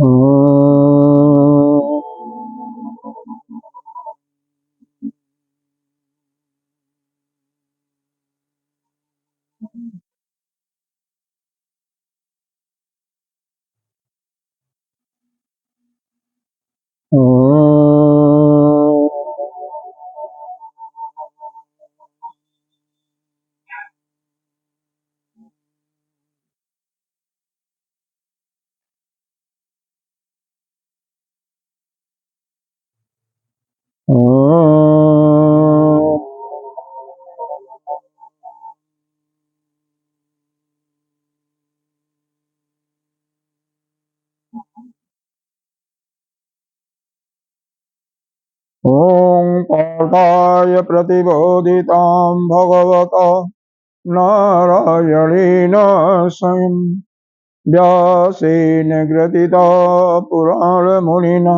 ॐ पार्थाय प्रतिबोधितां भगवता नारायणेन स्वयं व्यासेन ग्रथिता पुराणमुनिना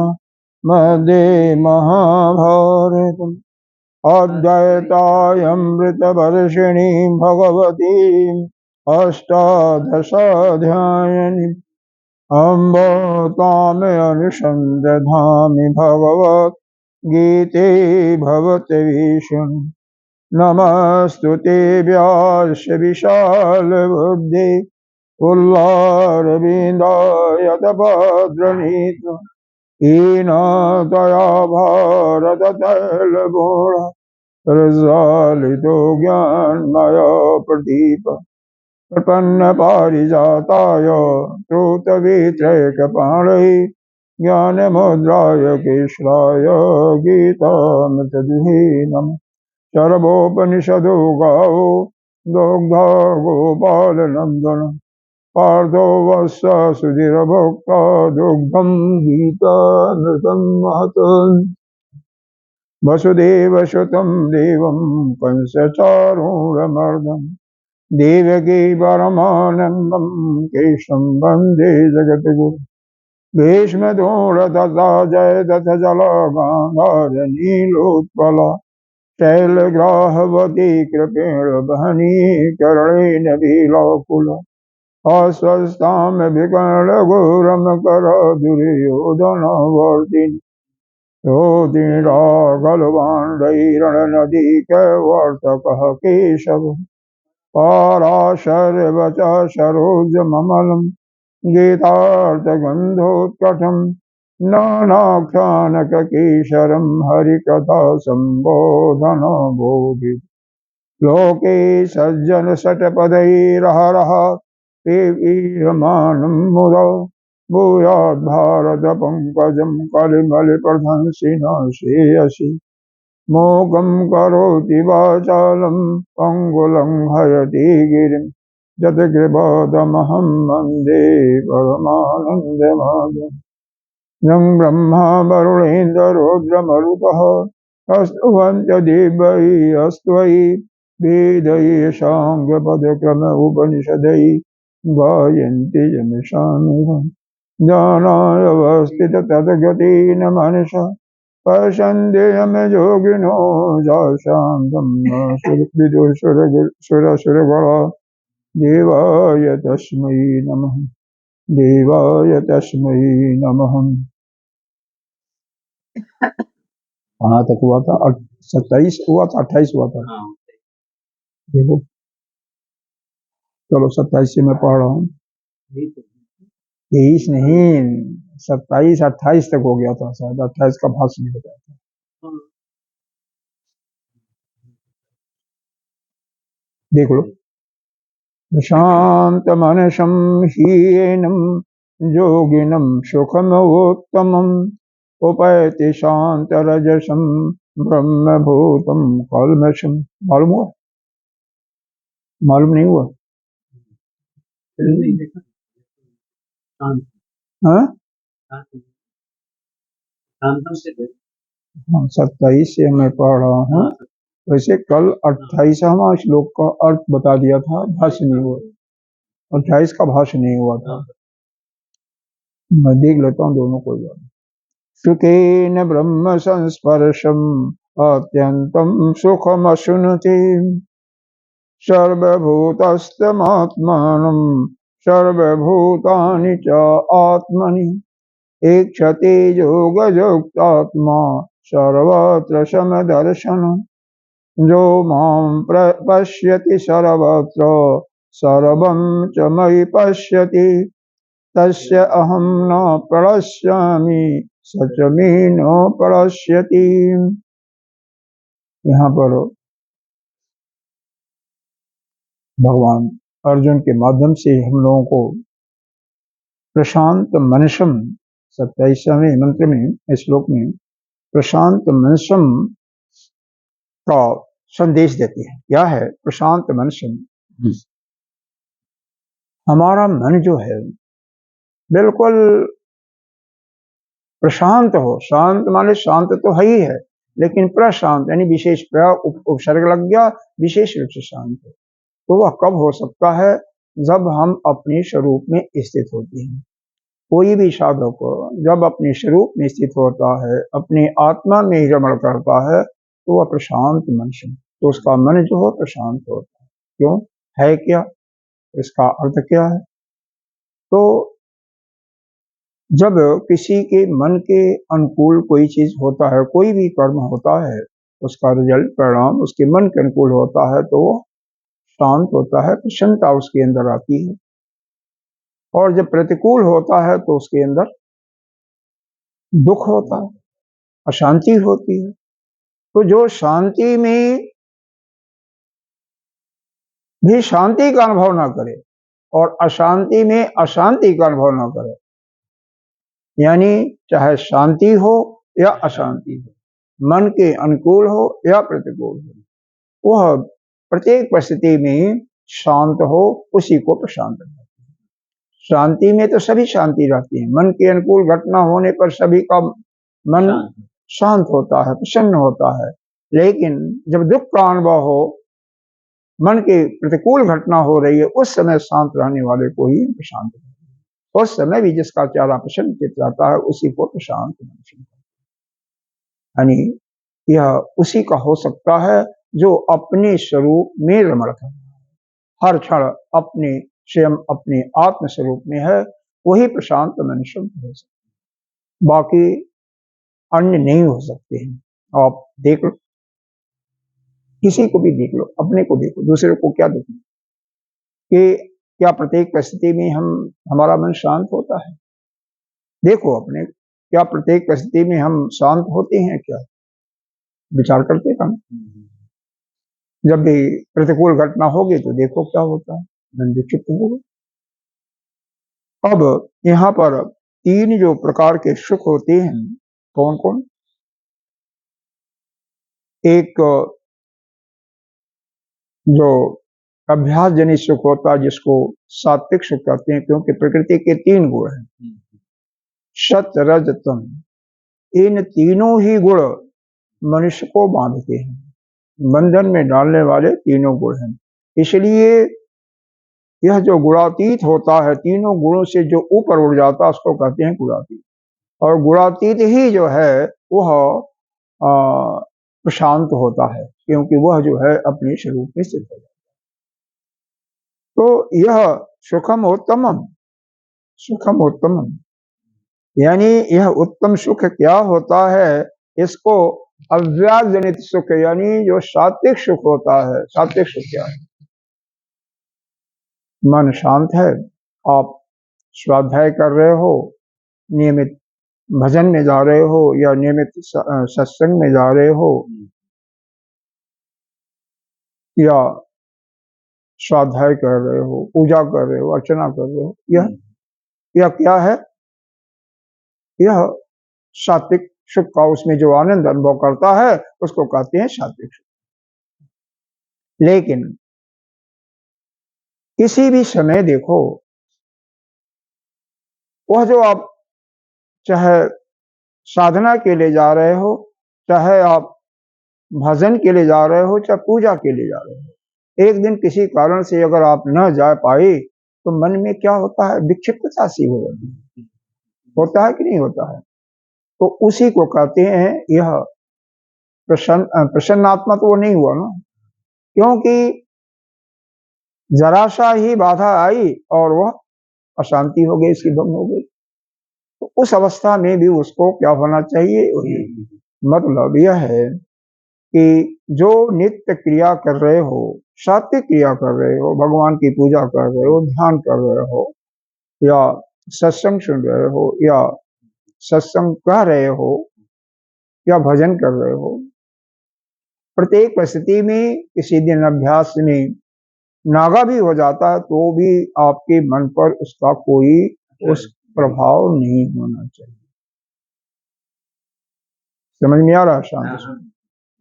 मध्ये महाभारतम् अद्वैतामृतवर्षिणीं भगवतीम् अष्टादशाध्यायिनीम् अम्ब त्वामनुसन्दधामि भगवत् गीते भवद्वेषिणि नमस्तुते व्यास विशालबुद्धे उल्लारविन्दायतभद्रनेत्र येन त्वया भारततैलगुणा प्रज्वालितो ज्ञानमय प्रदीप प्रपन्नपारिजाताय श्रुतवित्रयकपाणये ज्ञानमुद्राय कृष्णाय गीतामृतदुहे नमः। सर्वोपनिषदो गावो दुग्धा गोपालनन्दन पार्थो वत्स सुधीरभोक्ता दुग्धं गीतामृतं महत् वसुदेवसुतं देवं कंसचारूढमर्दम् देवकी परमानन्दं कृष्णं वन्दे जगद्गुरुं भीष्मदोरतथा जयद्रथ जलगान्धारनीलोत्पला शैलग्राहवती कृपेण बहनी करणेन विलोकुला अस्वस्थां विकर्णघोरं कर दुर्योधनवर्तिनि योधीरागलवाण्डैरणनदीकवर्तकः केशव पाराशर्वच सरोजममलं गीतार्थगन्धोत्कटं नानाख्यानककेशरं हरिकथा सम्बोधनो बोधि लोके सज्जनशतपदैरहरः सेवीयमानं मुदा भूयाद्भारतपङ्कजं कलिमलिप्रध्वंसिनो श्रेयसि मोघं करोति वाचालं पङ्गुलङ्घयति गिरिं यत्कृपादमहं वन्दे परमानन्दमाधवं यं ब्रह्मा वरुणेन्द्ररुद्रमरुतः स्तुवन्त्यदिव्यैस्तवै वेदैः साङ्गपदक्रम उपनिषदैः गायन्ति यमशानुः ज्ञानाय अवस्थिततद्गतेन मनसा पश्यन्त्ययं योगिनो शान्तं सुरसुरगणा देवाय तस्मै नमः देवाय तस्मै नमः। कहाँ तक हुआ था? 27 हुआ था, 28 हुआ था। देखो चलो 27 से मैं पढ़ रहा हूँ। 23 नहीं, 27 28 तक हो गया था शायद, 28 का भाष्य नहीं बताया था। देख लो। शांत मनसं हीनं योगिनं सुखमवोत्तमम् उपैति शांतरजसं ब्रह्मभूतं कल्मषम्। मालूम हुआ? मालूम नहीं हुआ? हाँ 27 से मैं पढ़ रहा हूँ। वैसे कल 28वां श्लोक का अर्थ बता दिया था, भाष्य नहीं हुआ। 28 का भाष्य नहीं हुआ था। मैं देख लेता हूँ दोनों को। सुखेन ब्रह्म संस्पर्शम् अत्यन्तं सुखमश्नुते सर्वभूतस्थमात्मानं सर्वभूतानि च आत्मनि इक्षति योगयुक्तात्मा सर्वत्र समदर्शन। जो मां पश्यति सर्वत्र सर्वं च मयि पश्यति तस्य अहं न प्रणश्यामि स च मे न प्रणश्यति। यहाँ पर भगवान अर्जुन के माध्यम से हम लोगों को प्रशांत मनसम 27वें मंत्र में श्लोक में प्रशांत मनसम का संदेश देते हैं। क्या है प्रशांत मनसम? हमारा मन जो है बिल्कुल प्रशांत हो। शांत माने शांत तो है ही है, लेकिन प्रशांत यानी विशेष उपसर्ग लग गया, विशेष रूप से शांत हो। तो वह कब हो सकता है? जब हम अपने स्वरूप में स्थित होते हैं। कोई भी साधक जब अपने स्वरूप में स्थित होता है, अपने आत्मा में ही रमण करता है, तो वह प्रशांत मन से, तो उसका मन जो हो प्रशांत होता है। क्यों है? क्या इसका अर्थ क्या है? तो जब किसी के मन के अनुकूल कोई चीज होता है, कोई भी कर्म होता है, उसका रिजल्ट परिणाम उसके मन के अनुकूल होता है, तो वो शांत होता है, प्रसन्नता उसके अंदर आती है। और जब प्रतिकूल होता है तो उसके अंदर दुख होता है, अशांति होती है। तो जो शांति में भी शांति का अनुभव ना करे और अशांति में अशांति का अनुभव ना करे, यानी चाहे शांति हो या अशांति हो, मन के अनुकूल हो या प्रतिकूल हो, वह प्रत्येक परिस्थिति में शांत हो, उसी को प्रशांत रहती है। शांति में तो सभी शांति रहती है। मन के अनुकूल घटना होने पर सभी का मन शांत होता है, प्रसन्न होता है। लेकिन जब दुख का अनुभव हो, मन के प्रतिकूल घटना हो रही है, उस समय शांत रहने वाले को ही प्रशांत रहता है। उस समय भी जिसका चेहरा प्रसन्न चित रहता है, उसी को प्रशांत मन, यानी यह उसी का हो सकता है जो अपने स्वरूप में रमण कर रहा है, हर क्षण अपने स्वयं अपने आत्म स्वरूप में है, वही प्रशांत मनुष्य हो सकता। बाकी अन्य नहीं हो सकते हैं। आप देख लो, किसी को भी देख लो, अपने को देखो, दूसरे को क्या देखो कि क्या प्रत्येक परिस्थिति में हमारा मन शांत होता है? देखो अपने, क्या प्रत्येक परिस्थिति में हम शांत होते हैं? क्या विचार करते हैं? जब भी प्रतिकूल घटना होगी तो देखो क्या होता है, मन विक्षिप्त होगा। अब यहाँ पर तीन जो प्रकार के सुख होते हैं, कौन कौन? एक जो अभ्यास जनित सुख होता है, जिसको सात्विक सुख कहते हैं, क्योंकि प्रकृति के तीन गुण हैं, सत रज तम। इन तीनों ही गुण मनुष्य को बांधते हैं, बंधन में डालने वाले तीनों गुण हैं। इसलिए यह जो गुणातीत होता है, तीनों गुणों से जो ऊपर उड़ जाता है, उसको कहते हैं गुणातीत। और गुणातीत ही जो है वह प्रशांत होता है, क्योंकि वह जो है अपने स्वरूप में स्थित हो जाता है। तो यह सुखम उत्तमम, सुखम उत्तमम, यानी यह उत्तम सुख क्या होता है? इसको अव्याज जनित सुख, यानी जो सात्विक सुख होता है। सात्विक सुख क्या है? मन शांत है, आप स्वाध्याय कर रहे हो, नियमित भजन में जा रहे हो या नियमित सत्संग में जा रहे हो, या स्वाध्याय कर रहे हो, पूजा कर रहे हो, अर्चना कर रहे हो, यह क्या है? यह सात्विक सुख का, उसमें जो आनंद अनुभव करता है उसको कहते हैं सात्विक सुख। लेकिन किसी भी समय देखो, वह जो आप चाहे साधना के लिए जा रहे हो, चाहे आप भजन के लिए जा रहे हो, चाहे पूजा के लिए जा रहे हो, एक दिन किसी कारण से अगर आप न जा पाए तो मन में क्या होता है? विक्षिप्तता सी हो जाती है। होता है कि नहीं होता है? तो उसी को कहते हैं यह प्रसन्न आत्मा। तो वो नहीं हुआ ना, क्योंकि जरा सा ही बाधा आई और वह अशांति हो गई, इसकी भंग हो गई। तो उस अवस्था में भी उसको क्या होना चाहिए? मतलब यह है कि जो नित्य क्रिया कर रहे हो, सात्विक क्रिया कर रहे हो, भगवान की पूजा कर रहे हो, ध्यान कर रहे हो, या सत्संग सुन रहे हो, या सत्संग कह रहे हो, या भजन कर रहे हो, प्रत्येक परिस्थिति में किसी दिन अभ्यास में नागा भी हो जाता है तो भी आपके मन पर उसका कोई उस प्रभाव नहीं होना चाहिए। समझ में आ रहा है? शांत।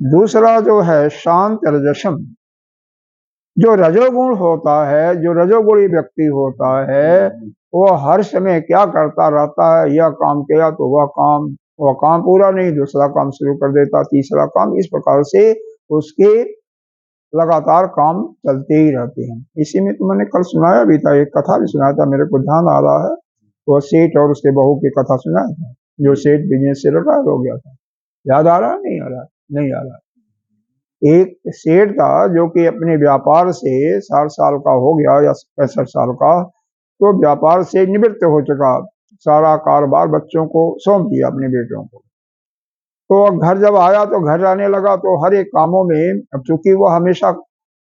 दूसरा जो है शांत रजसम, जो रजोगुण होता है, जो रजोगुणी व्यक्ति होता है, वो हर समय क्या करता रहता है? यह काम किया तो वह काम पूरा नहीं, दूसरा काम शुरू कर देता, तीसरा काम, इस प्रकार से उसके लगातार काम चलते ही रहते हैं। इसी में तो मैंने कल सुनाया भी था, एक कथा भी सुनाया था, मेरे को ध्यान आ रहा है, वो सेठ और उसके बहू की कथा सुनाया था, जो सेठ बिजनेस से रिटायर हो गया था। याद आ रहा? नहीं आ रहा? नहीं आ रहा। एक सेठ था जो कि अपने व्यापार से 60 साल का हो गया या 65 साल का, तो व्यापार से निवृत्त हो चुका, सारा कारोबार बच्चों को सौंप दिया, अपने बेटों को। तो घर जब आया तो घर आने लगा तो हर एक कामों में, अब चूंकि वो हमेशा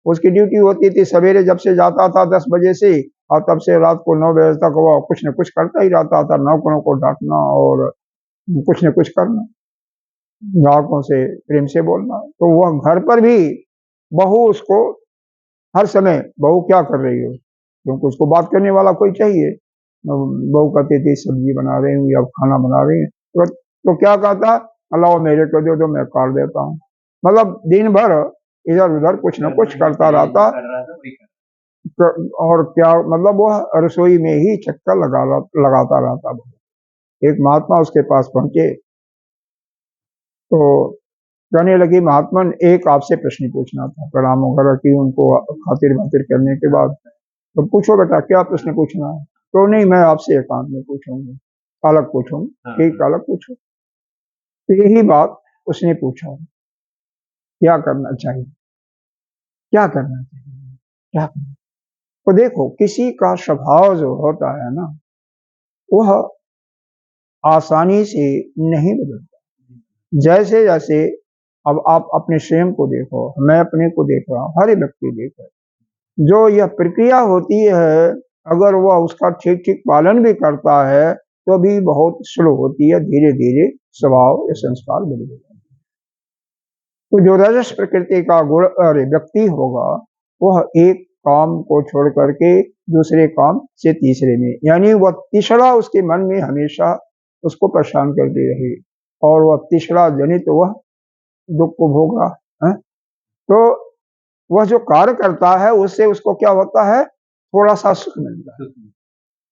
उसकी ड्यूटी होती थी, सवेरे जब से जाता था 10 बजे से, और तब से रात को 9 बजे तक वो कुछ न कुछ करता ही रहता था, नौकरों को डांटना और कुछ न कुछ करना, ग्राहकों से प्रेम से बोलना। तो वह घर पर भी बहू उसको हर समय, बहू क्या कर रही हो, क्योंकि उसको बात करने वाला कोई चाहिए। बहू कहती थी सब्जी बना रही हूँ या खाना बना रही है, तो क्या कहता, अल्लाह मेरे को दे दो, मैं काट देता हूँ। मतलब दिन भर इधर उधर कुछ न कुछ करता रहता, और क्या मतलब वह रसोई में ही चक्कर लगाता रहता। एक महात्मा उसके पास पहुंचे तो कहने लगी, महात्मन एक आपसे प्रश्न पूछना था। प्रणाम वगैरह की उनको खातिर बातिर करने के बाद, तो पूछो बेटा क्या प्रश्न पूछना है? तो नहीं, मैं आपसे एकांत में पूछूंगी, अलग पूछूंगी। ठीक, अलग पूछो। तो यही बात उसने पूछा, क्या करना चाहिए, क्या करना चाहिए, क्या करना? तो देखो, किसी का स्वभाव जो होता है ना, वह आसानी से नहीं बदलता। जैसे जैसे अब आप अपने स्वयं को देखो, मैं अपने को देख रहा हूँ, हर व्यक्ति देख रहा है, जो यह प्रक्रिया होती है, अगर वह उसका ठीक ठीक पालन भी करता है तो भी बहुत स्लो होती है, धीरे धीरे स्वभाव या संस्कार बदल जाता है। तो जो रजस प्रकृति का गुण व्यक्ति होगा, वह एक काम को छोड़ करके दूसरे काम से तीसरे में, यानी वह तीसरा उसके मन में हमेशा उसको परेशान करती रही, और वह तीसरा जनित वह दुख को भोग रहा है। तो वह जो कार्य करता है उससे उसको क्या होता है? थोड़ा सा सुख मिलता है।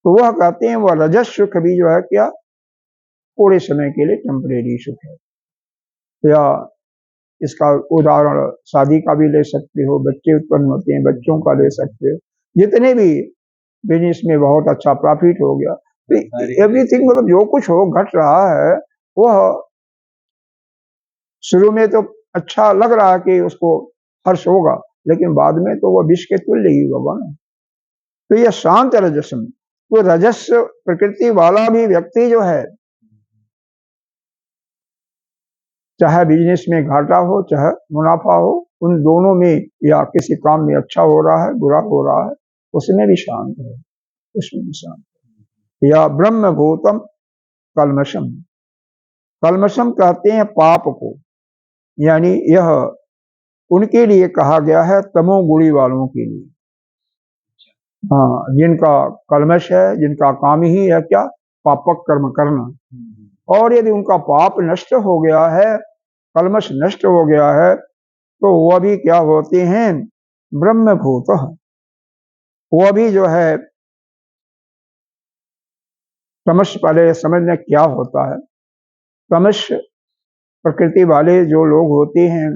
तो वह कहते हैं वह रजस सुख भी जो है क्या, थोड़े समय के लिए टेम्परेरी सुख है। या इसका उदाहरण शादी का भी ले सकते हो, बच्चे उत्पन्न होते हैं, बच्चों का ले सकते हो, जितने भी बिजनेस में बहुत अच्छा प्रॉफिट हो गया, तो एवरीथिंग, मतलब जो कुछ हो घट रहा है, वह शुरू में तो अच्छा लग रहा है कि उसको हर्ष होगा, लेकिन बाद में तो वह विष के तुल्य ही होगा ना। तो यह शांत रजस्म, तो रजस प्रकृति वाला भी व्यक्ति जो है, चाहे बिजनेस में घाटा हो चाहे मुनाफा हो, उन दोनों में या किसी काम में अच्छा हो रहा है बुरा हो रहा है, उसमें भी शांत है, उसमें भी शांत है। या ब्रह्म भूतम कलमशम, कलमशम कहते हैं पाप को, यानी यह उनके लिए कहा गया है, तमोगुणी वालों के लिए। हाँ, जिनका कलमश है, जिनका काम ही है क्या, पापक कर्म करना, और यदि उनका पाप नष्ट हो गया है, कलमश नष्ट हो गया है, तो वह भी क्या होते हैं, ब्रह्मभूत। वह भी जो है, तमस, पहले समझना क्या होता है। तमस प्रकृति वाले जो लोग होते हैं,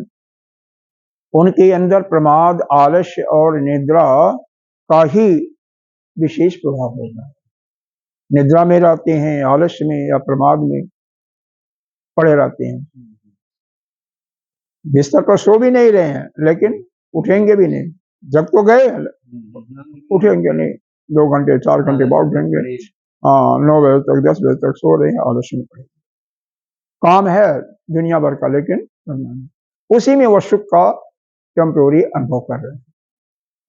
उनके अंदर प्रमाद, आलस्य और निद्रा का ही विशेष प्रभाव होता है। निद्रा में रहते हैं, आलस्य में या प्रमाद में पड़े रहते हैं, बिस्तर पर सो भी नहीं रहे हैं, लेकिन उठेंगे भी नहीं, जब तो गए उठेंगे नहीं, 2 घंटे 4 घंटे बाद उठेंगे, 9 बजे तक 10 बजे तक सो रहे हैं, आलस्य में पड़े। काम है दुनिया भर का, लेकिन उसी में वो सुख का टेम्पोररी अनुभव कर रहे हैं।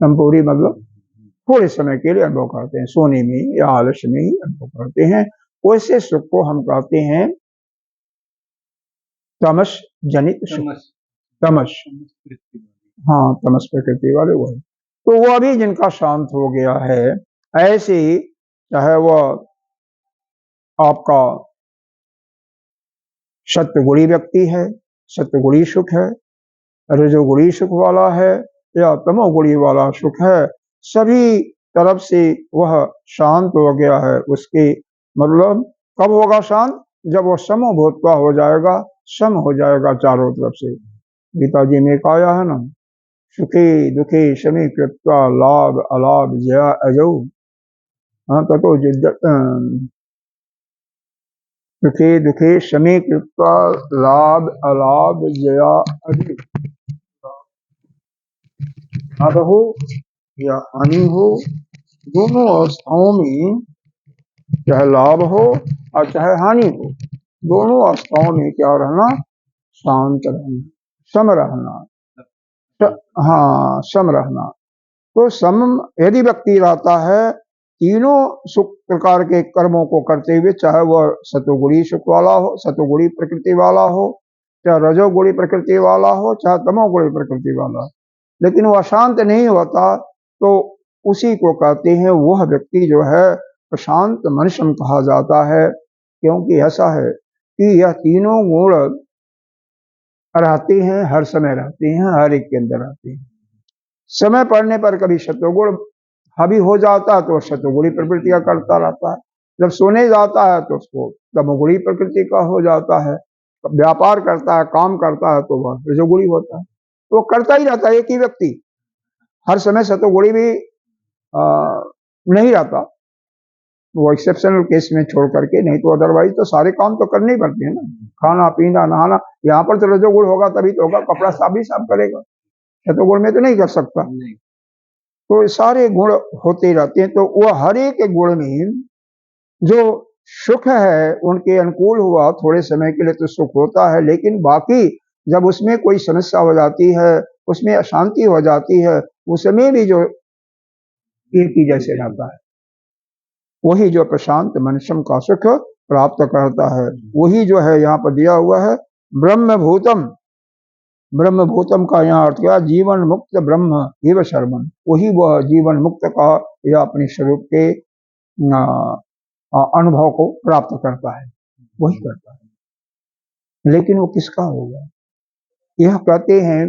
टेम्पोररी मतलब थोड़े समय के लिए अनुभव करते हैं, सोने में या आलस्य में ही अनुभव करते हैं। वैसे सुख को हम कहते हैं तमस जनित सुख। तमस, हाँ, तमस प्रकृति वाले वो है। तो वो अभी जिनका शांत हो गया है, ऐसे ही चाहे वो आपका सत्वगुणी व्यक्ति है, सत्वगुणी सुख है, रजोगुणी सुख वाला है या तमोगुणी वाला सुख है, सभी तरफ से वह शांत हो गया है। उसके मतलब कब होगा शांत? जब वो समभूतवा हो जाएगा, सम हो जाएगा चारों तरफ से। गीता जी में कहा है ना, सुखे दुखे शमी कृत्वा लाभ अलाभ जया अजौ। हाँ, ततो सुखे दुखे शमी कृत्वा लाभ अलाभ जया अजौ। लाभ हो या हानि हो, दोनों अवस्थाओं में, चाहे लाभ हो और चाहे हानि हो, दोनों अवस्थाओं में क्या रहना? शांत रहना, सम रहना। हाँ, सम रहना। तो सम यदि व्यक्ति रहता है तीनों सुख प्रकार के कर्मों को करते हुए, चाहे वह सतोगुणी सुख वाला हो, सतोगुणी प्रकृति वाला हो, चाहे रजोगुणी प्रकृति वाला हो, चाहे तमोगुणी प्रकृति वाला, लेकिन वह शांत नहीं होता, तो उसी को कहते हैं, वह व्यक्ति जो है प्रशांत मनुष्य कहा जाता है। क्योंकि ऐसा है कि यह तीनों गुण रहते हैं, हर समय रहते हैं, हर एक के अंदर रहते हैं। समय पड़ने पर कभी सत्वगुण हावी हो जाता है तो सत्वगुणी प्रकृति का करता रहता है, जब सोने जाता है तो उसको तमोगुणी प्रकृति का हो जाता है, व्यापार करता है, काम करता है तो वह रजोगुणी होता है। तो करता ही रहता है एक ही व्यक्ति, हर समय सत्वगुणी भी नहीं रहता, वो एक्सेप्शनल केस में छोड़ करके, नहीं तो अदरवाइज तो सारे काम तो करने ही पड़ते हैं ना, खाना पीना नहाना। यहाँ पर तो रजोगुण होगा तभी तो होगा, कपड़ा साफ भी साफ करेगा, सत्वगुण में तो नहीं कर सकता। तो सारे गुण होते रहते हैं, तो वह हर एक गुण में जो सुख है उनके अनुकूल हुआ, थोड़े समय के लिए तो सुख होता है, लेकिन बाकी जब उसमें कोई समस्या हो जाती है, उसमें अशांति हो जाती है, उसमें भी जो एक ही जैसे रहता है, वही जो प्रशांत मनुष्य का सुख प्राप्त करता है, वही जो है यहाँ पर दिया हुआ है ब्रह्मभूतम। ब्रह्मभूतम का यहाँ अर्थ क्या? जीवन मुक्त ब्रह्म एव शर्मन, वही वह जीवन मुक्त का या अपने स्वरूप के अनुभव को प्राप्त करता है, वही करता है। लेकिन वो किसका होगा? यह कहते हैं,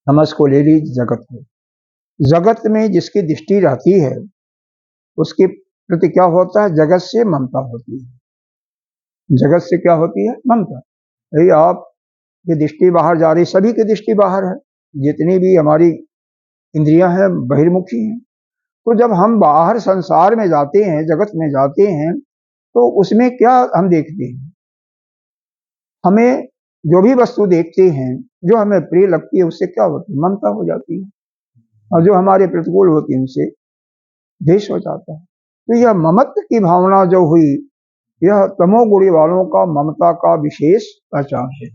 हम इसको ले लीजिए जगत में, जगत में जिसकी दृष्टि रहती है उसके प्रति क्या होता है? जगत से ममता होती है। जगत से क्या होती है? ममता। यही आप ये दृष्टि बाहर जा रही, सभी की दृष्टि बाहर है, जितनी भी हमारी इंद्रियां हैं बहिर्मुखी हैं। तो जब हम बाहर संसार में जाते हैं, जगत में जाते हैं, तो उसमें क्या हम देखते हैं? हमें जो भी वस्तु देखते हैं, जो हमें प्रिय लगती है, उससे क्या होती है? ममता हो जाती है, और जो हमारे प्रतिकूल होती है उनसे द्वेष हो जाता है। तो यह ममत्व की भावना जो हुई, यह तमोगुणी वालों का ममता का विशेष पहचान है।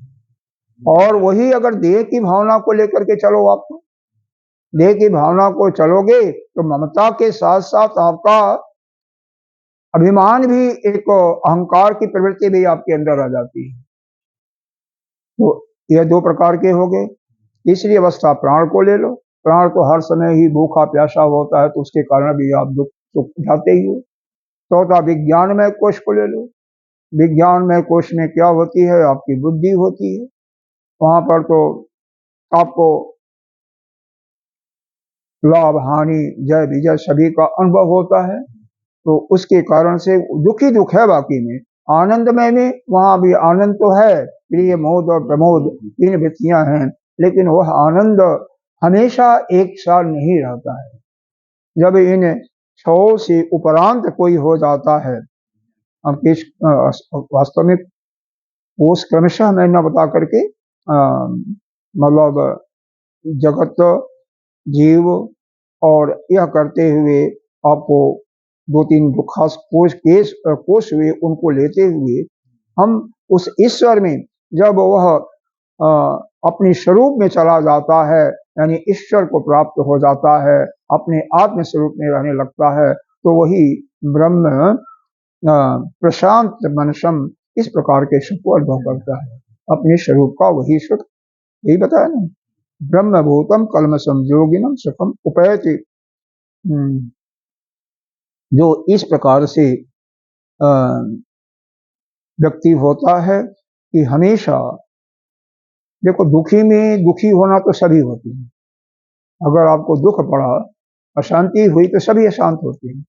और वही अगर देह की भावना को लेकर के चलो, आप तो देह की भावना को चलोगे तो ममता के साथ साथ आपका अभिमान भी, एक अहंकार की प्रवृत्ति भी आपके अंदर आ जाती है। तो यह दो प्रकार के हो गए। तीसरी अवस्था प्राण को ले लो, प्राण तो हर समय ही भूखा प्यासा होता है, तो उसके कारण भी आप दुख सुख उठाते ही हो। चौथा विज्ञानमय कोश को ले लो, विज्ञानमय कोश में क्या होती है? आपकी बुद्धि होती है, वहां पर तो आपको लाभ हानि जय विजय सभी का अनुभव होता है, तो उसके कारण से दुख ही दुख है। बाकी में आनंदमय में वहां भी आनंद तो है, प्रिय मोद और प्रमोद तीन वृत्तियां हैं, लेकिन वह आनंद हमेशा एक साथ नहीं रहता है। जब इन 6 से उपरांत कोई हो जाता है, अब किस वास्तव में उस क्रमशः मैं न बता करके मतलब जगत जीव और यह करते हुए आपको दो तीन दुखास कोष हुए, उनको लेते हुए हम उस ईश्वर में जब वह अपने स्वरूप में चला जाता है, यानी ईश्वर को प्राप्त हो जाता है, अपने आत्म स्वरूप में रहने लगता है, तो वही ब्रह्म प्रशांत मनसम इस प्रकार के सुख को अनुभव करता है। अपने स्वरूप का वही सुख, यही बताया ना, ब्रह्म भूतम कलमसम योगिनम सुखम उपैति। जो इस प्रकार से व्यक्ति होता है कि हमेशा, देखो दुखी में दुखी होना तो सभी होती है, अगर आपको दुख पड़ा, अशांति हुई तो सभी अशांत होते हैं,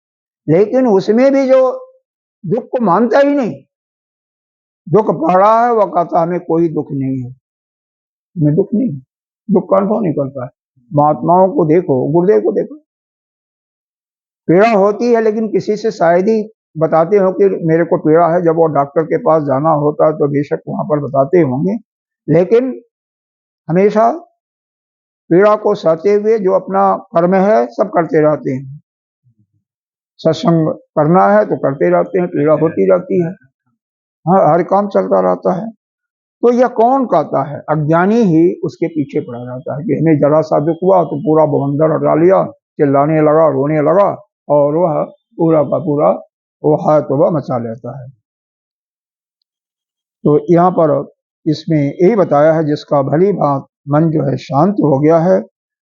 लेकिन उसमें भी जो दुख को मानता ही नहीं, दुख पड़ा है वह कहता हमें कोई दुख नहीं है, हमें दुख नहीं, दुख का अनुभव नहीं करता है। महात्माओं को देखो, गुरुदेव को देखो, पीड़ा होती है लेकिन किसी से शायद ही बताते हो कि मेरे को पीड़ा है, जब वो डॉक्टर के पास जाना होता है तो बेशक वहां पर बताते होंगे, लेकिन हमेशा पीड़ा को सहते हुए जो अपना कर्म है सब करते रहते हैं। सत्संग करना है तो करते रहते हैं, पीड़ा होती रहती है, हाँ, हर काम चलता रहता है। तो यह कौन कहता है? अज्ञानी ही उसके पीछे पड़ा रहता है कि हमें जरा सा दुख हुआ तो पूरा बवंडर हटा लिया, चिल्लाने लगा, रोने लगा, और वह पूरा का पूरा वो है तो वह मचा लेता है। तो यहाँ पर इसमें यही बताया है, जिसका भली भांत मन जो है शांत हो गया है,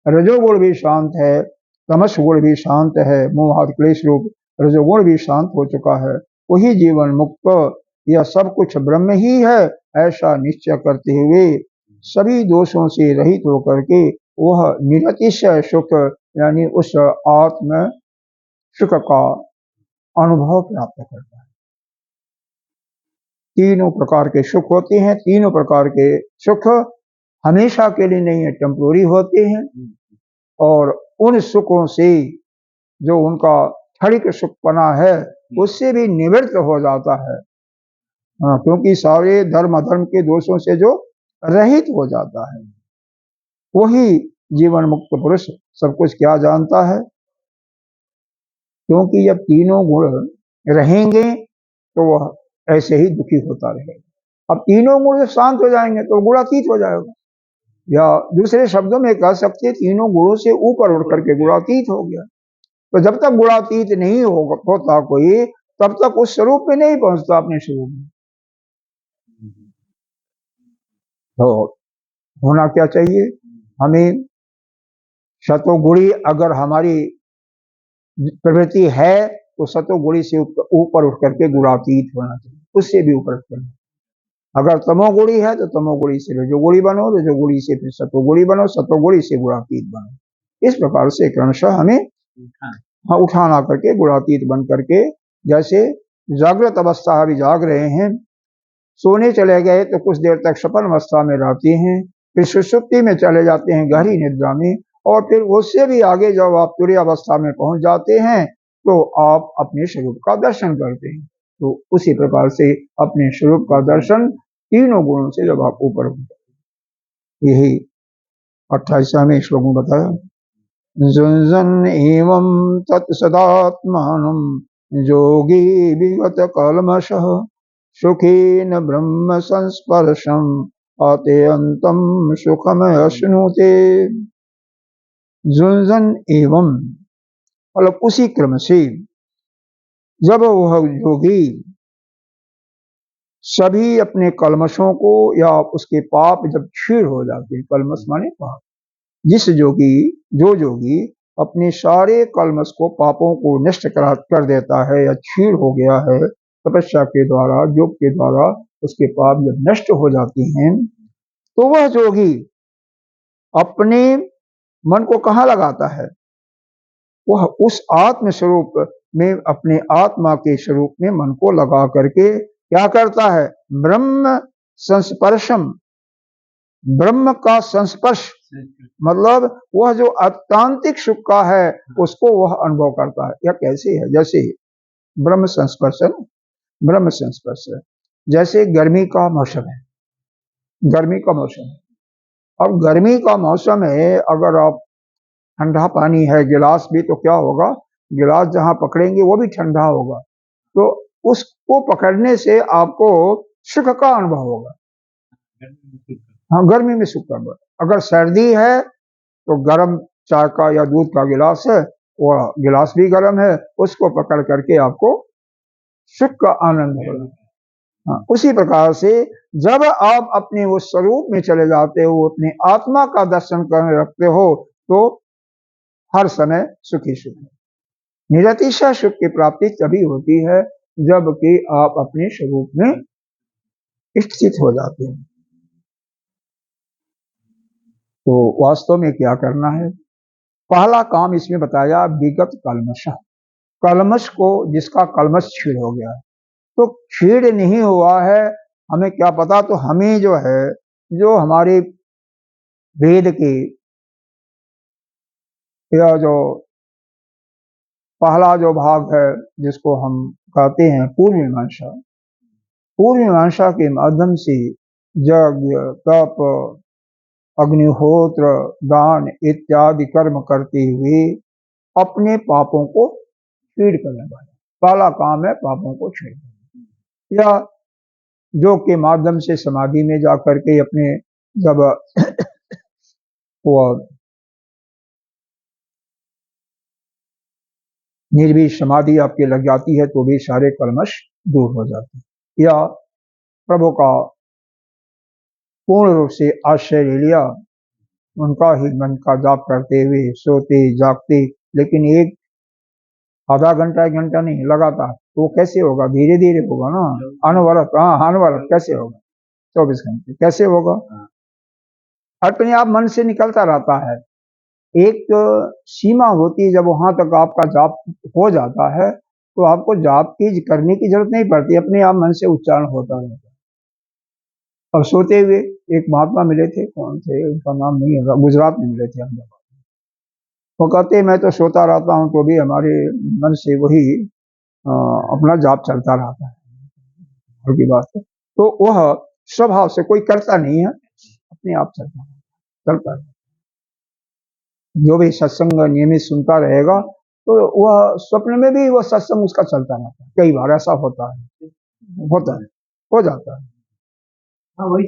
रजोगुण भी शांत है, तमस गुण भी शांत है, मोहात क्लेश रूप रजोगुण भी शांत हो चुका है, वही जीवन मुक्त, यह सब कुछ ब्रह्म ही है, ऐसा निश्चय करते हुए सभी दोषों से रहित होकर के वह निरतिशय सुख, यानी उस आत्म सुख का अनुभव प्राप्त करता है। तीनों प्रकार के सुख होते हैं, तीनों प्रकार के सुख हमेशा के लिए नहीं है, टेम्पोरी होते हैं, और उन सुखों से जो उनका क्षणिक सुखपना है उससे भी निवृत्त हो जाता है, क्योंकि सारे धर्म अधर्म के दोषों से जो रहित हो जाता है, वही जीवन मुक्त पुरुष सब कुछ क्या जानता है। क्योंकि जब तीनों गुण रहेंगे तो वह ऐसे ही दुखी होता रहेगा। अब तीनों गुण जब शांत हो जाएंगे तो गुणातीत हो जाएगा, या दूसरे शब्दों में कह सकते तीनों गुणों से ऊपर उठ करके गुणातीत हो गया। तो जब तक गुणातीत नहीं होता कोई, तब तक उस स्वरूप में नहीं पहुंचता, अपने स्वरूप में। तो होना क्या चाहिए हमें? सतोगुणी अगर हमारी प्रवृत्ति है तो सतोगुणी से ऊपर उठ करके गुणातीत होना चाहिए, उससे भी ऊपर उठना। अगर तमोगुणी है तो तमोगुणी से रजोगुणी बनो, रजोगुणी से फिर सतोगुणी बनो, सतोगुणी से गुणातीत बनो। इस प्रकार से क्रमशः हमें उठाना करके गुणातीत बन करके, जैसे जागृत अवस्था अभी जाग रहे हैं, सोने चले गए तो कुछ देर तक सपन अवस्था में रहते हैं, फिर सुषुप्ति में चले जाते हैं, गहरी निद्रा में, और फिर उससे भी आगे जब आप तुरीय अवस्था में पहुंच जाते हैं तो आप अपने स्वरूप का दर्शन करते हैं। तो उसी प्रकार से अपने स्वरूप का दर्शन तीनों गुणों से जब आप ऊपर होते, यही 28वें श्लोक में बताया। जुंजन एवं तत्सदात्मानं योगी विगत कल्मषः सुखेन ब्रह्म संस्पर्शम अत्यंतम सुखमश्नुते। जुंजन एवं मतलब उसी क्रम से जब वह योगी सभी अपने कलमशों को या उसके पाप जब क्षीण हो जाते हैं, कलमश माने पाप, जिस योगी जो योगी अपने सारे कलमश को, पापों को नष्ट कर देता है या क्षीण हो गया है तपस्या के द्वारा, योग के द्वारा उसके पाप जब नष्ट हो जाते हैं, तो वह योगी अपने मन को कहाँ लगाता है? वह उस आत्म स्वरूप में, अपने आत्मा के स्वरूप में मन को लगा करके क्या करता है? ब्रह्म संस्पर्शम, ब्रह्म का संस्पर्श, मतलब वह जो अत्यांतिक सुख का है उसको वह अनुभव करता है। यह कैसे है? जैसे ब्रह्म संस्पर्श है, ब्रह्म संस्पर्श है, जैसे गर्मी का मौसम है, गर्मी का मौसम है। अब गर्मी का मौसम है, अगर आप ठंडा पानी है गिलास भी, तो क्या होगा? गिलास जहां पकड़ेंगे वो भी ठंडा होगा, तो उसको पकड़ने से आपको सुख का अनुभव होगा। हाँ, गर्मी में सुख का अनुभव। अगर सर्दी है तो गर्म चाय का या दूध का गिलास है, वह गिलास भी गर्म है, उसको पकड़ करके आपको सुख का आनंद होगा। हाँ, उसी प्रकार से जब आप अपने उस स्वरूप में चले जाते हो, अपनी आत्मा का दर्शन करने रखते हो, तो हर समय सुखी सुख। निरतिशय सुख की प्राप्ति तभी होती है जबकि आप अपने स्वरूप में स्थित हो जाते हैं। तो वास्तव में क्या करना है? पहला काम इसमें बताया विगत कलमश। कलमश को, जिसका कलमश छीड़ हो गया है, तो छीड़ नहीं हुआ है, हमें क्या पता? तो हमें जो है, जो हमारे वेद के या जो पहला जो भाग है जिसको हम कहते हैं पूर्व मीमांसा, पूर्व मीमांसा के माध्यम से यज्ञ, तप, अग्निहोत्र, दान इत्यादि कर्म करते हुए अपने पापों को छीड़ करने वाला पहला काम है पापों को छीड़ना। या जो के माध्यम से समाधि में जाकर के अपने जब वो निर्भीक समाधि आपके लग जाती है तो भी सारे कलमश दूर हो जाते हैं। या प्रभु का पूर्ण रूप से आश्रय ले लिया, उनका ही मन का जाप करते हुए सोते जागते, लेकिन एक आधा घंटा 1 घंटा नहीं, लगातार, तो वो कैसे होगा? धीरे धीरे होगा ना, अनवरत। हाँ, अनवरत कैसे होगा? 24 घंटे कैसे होगा? अपने आप मन से निकलता रहता है। एक सीमा होती है, जब वहां तक आपका जाप हो जाता है तो आपको जाप की करने की जरूरत नहीं पड़ती, अपने आप मन से उच्चारण होता रहता है। अब सोते हुए एक महात्मा मिले थे, कौन थे उनका नाम नहीं है, गुजरात में मिले थे हम। वो कहते मैं तो सोता रहता हूँ तो भी हमारे मन से वही अपना जाप चलता रहता है की बात है। तो वह स्वभाव से कोई करता नहीं है, अपने आप चलता है। जो भी सत्संग नियमित सुनता रहेगा तो वह स्वप्न में भी वह सत्संग उसका चलता रहता है। कई बार ऐसा होता है, हो जाता है। हाँ, वही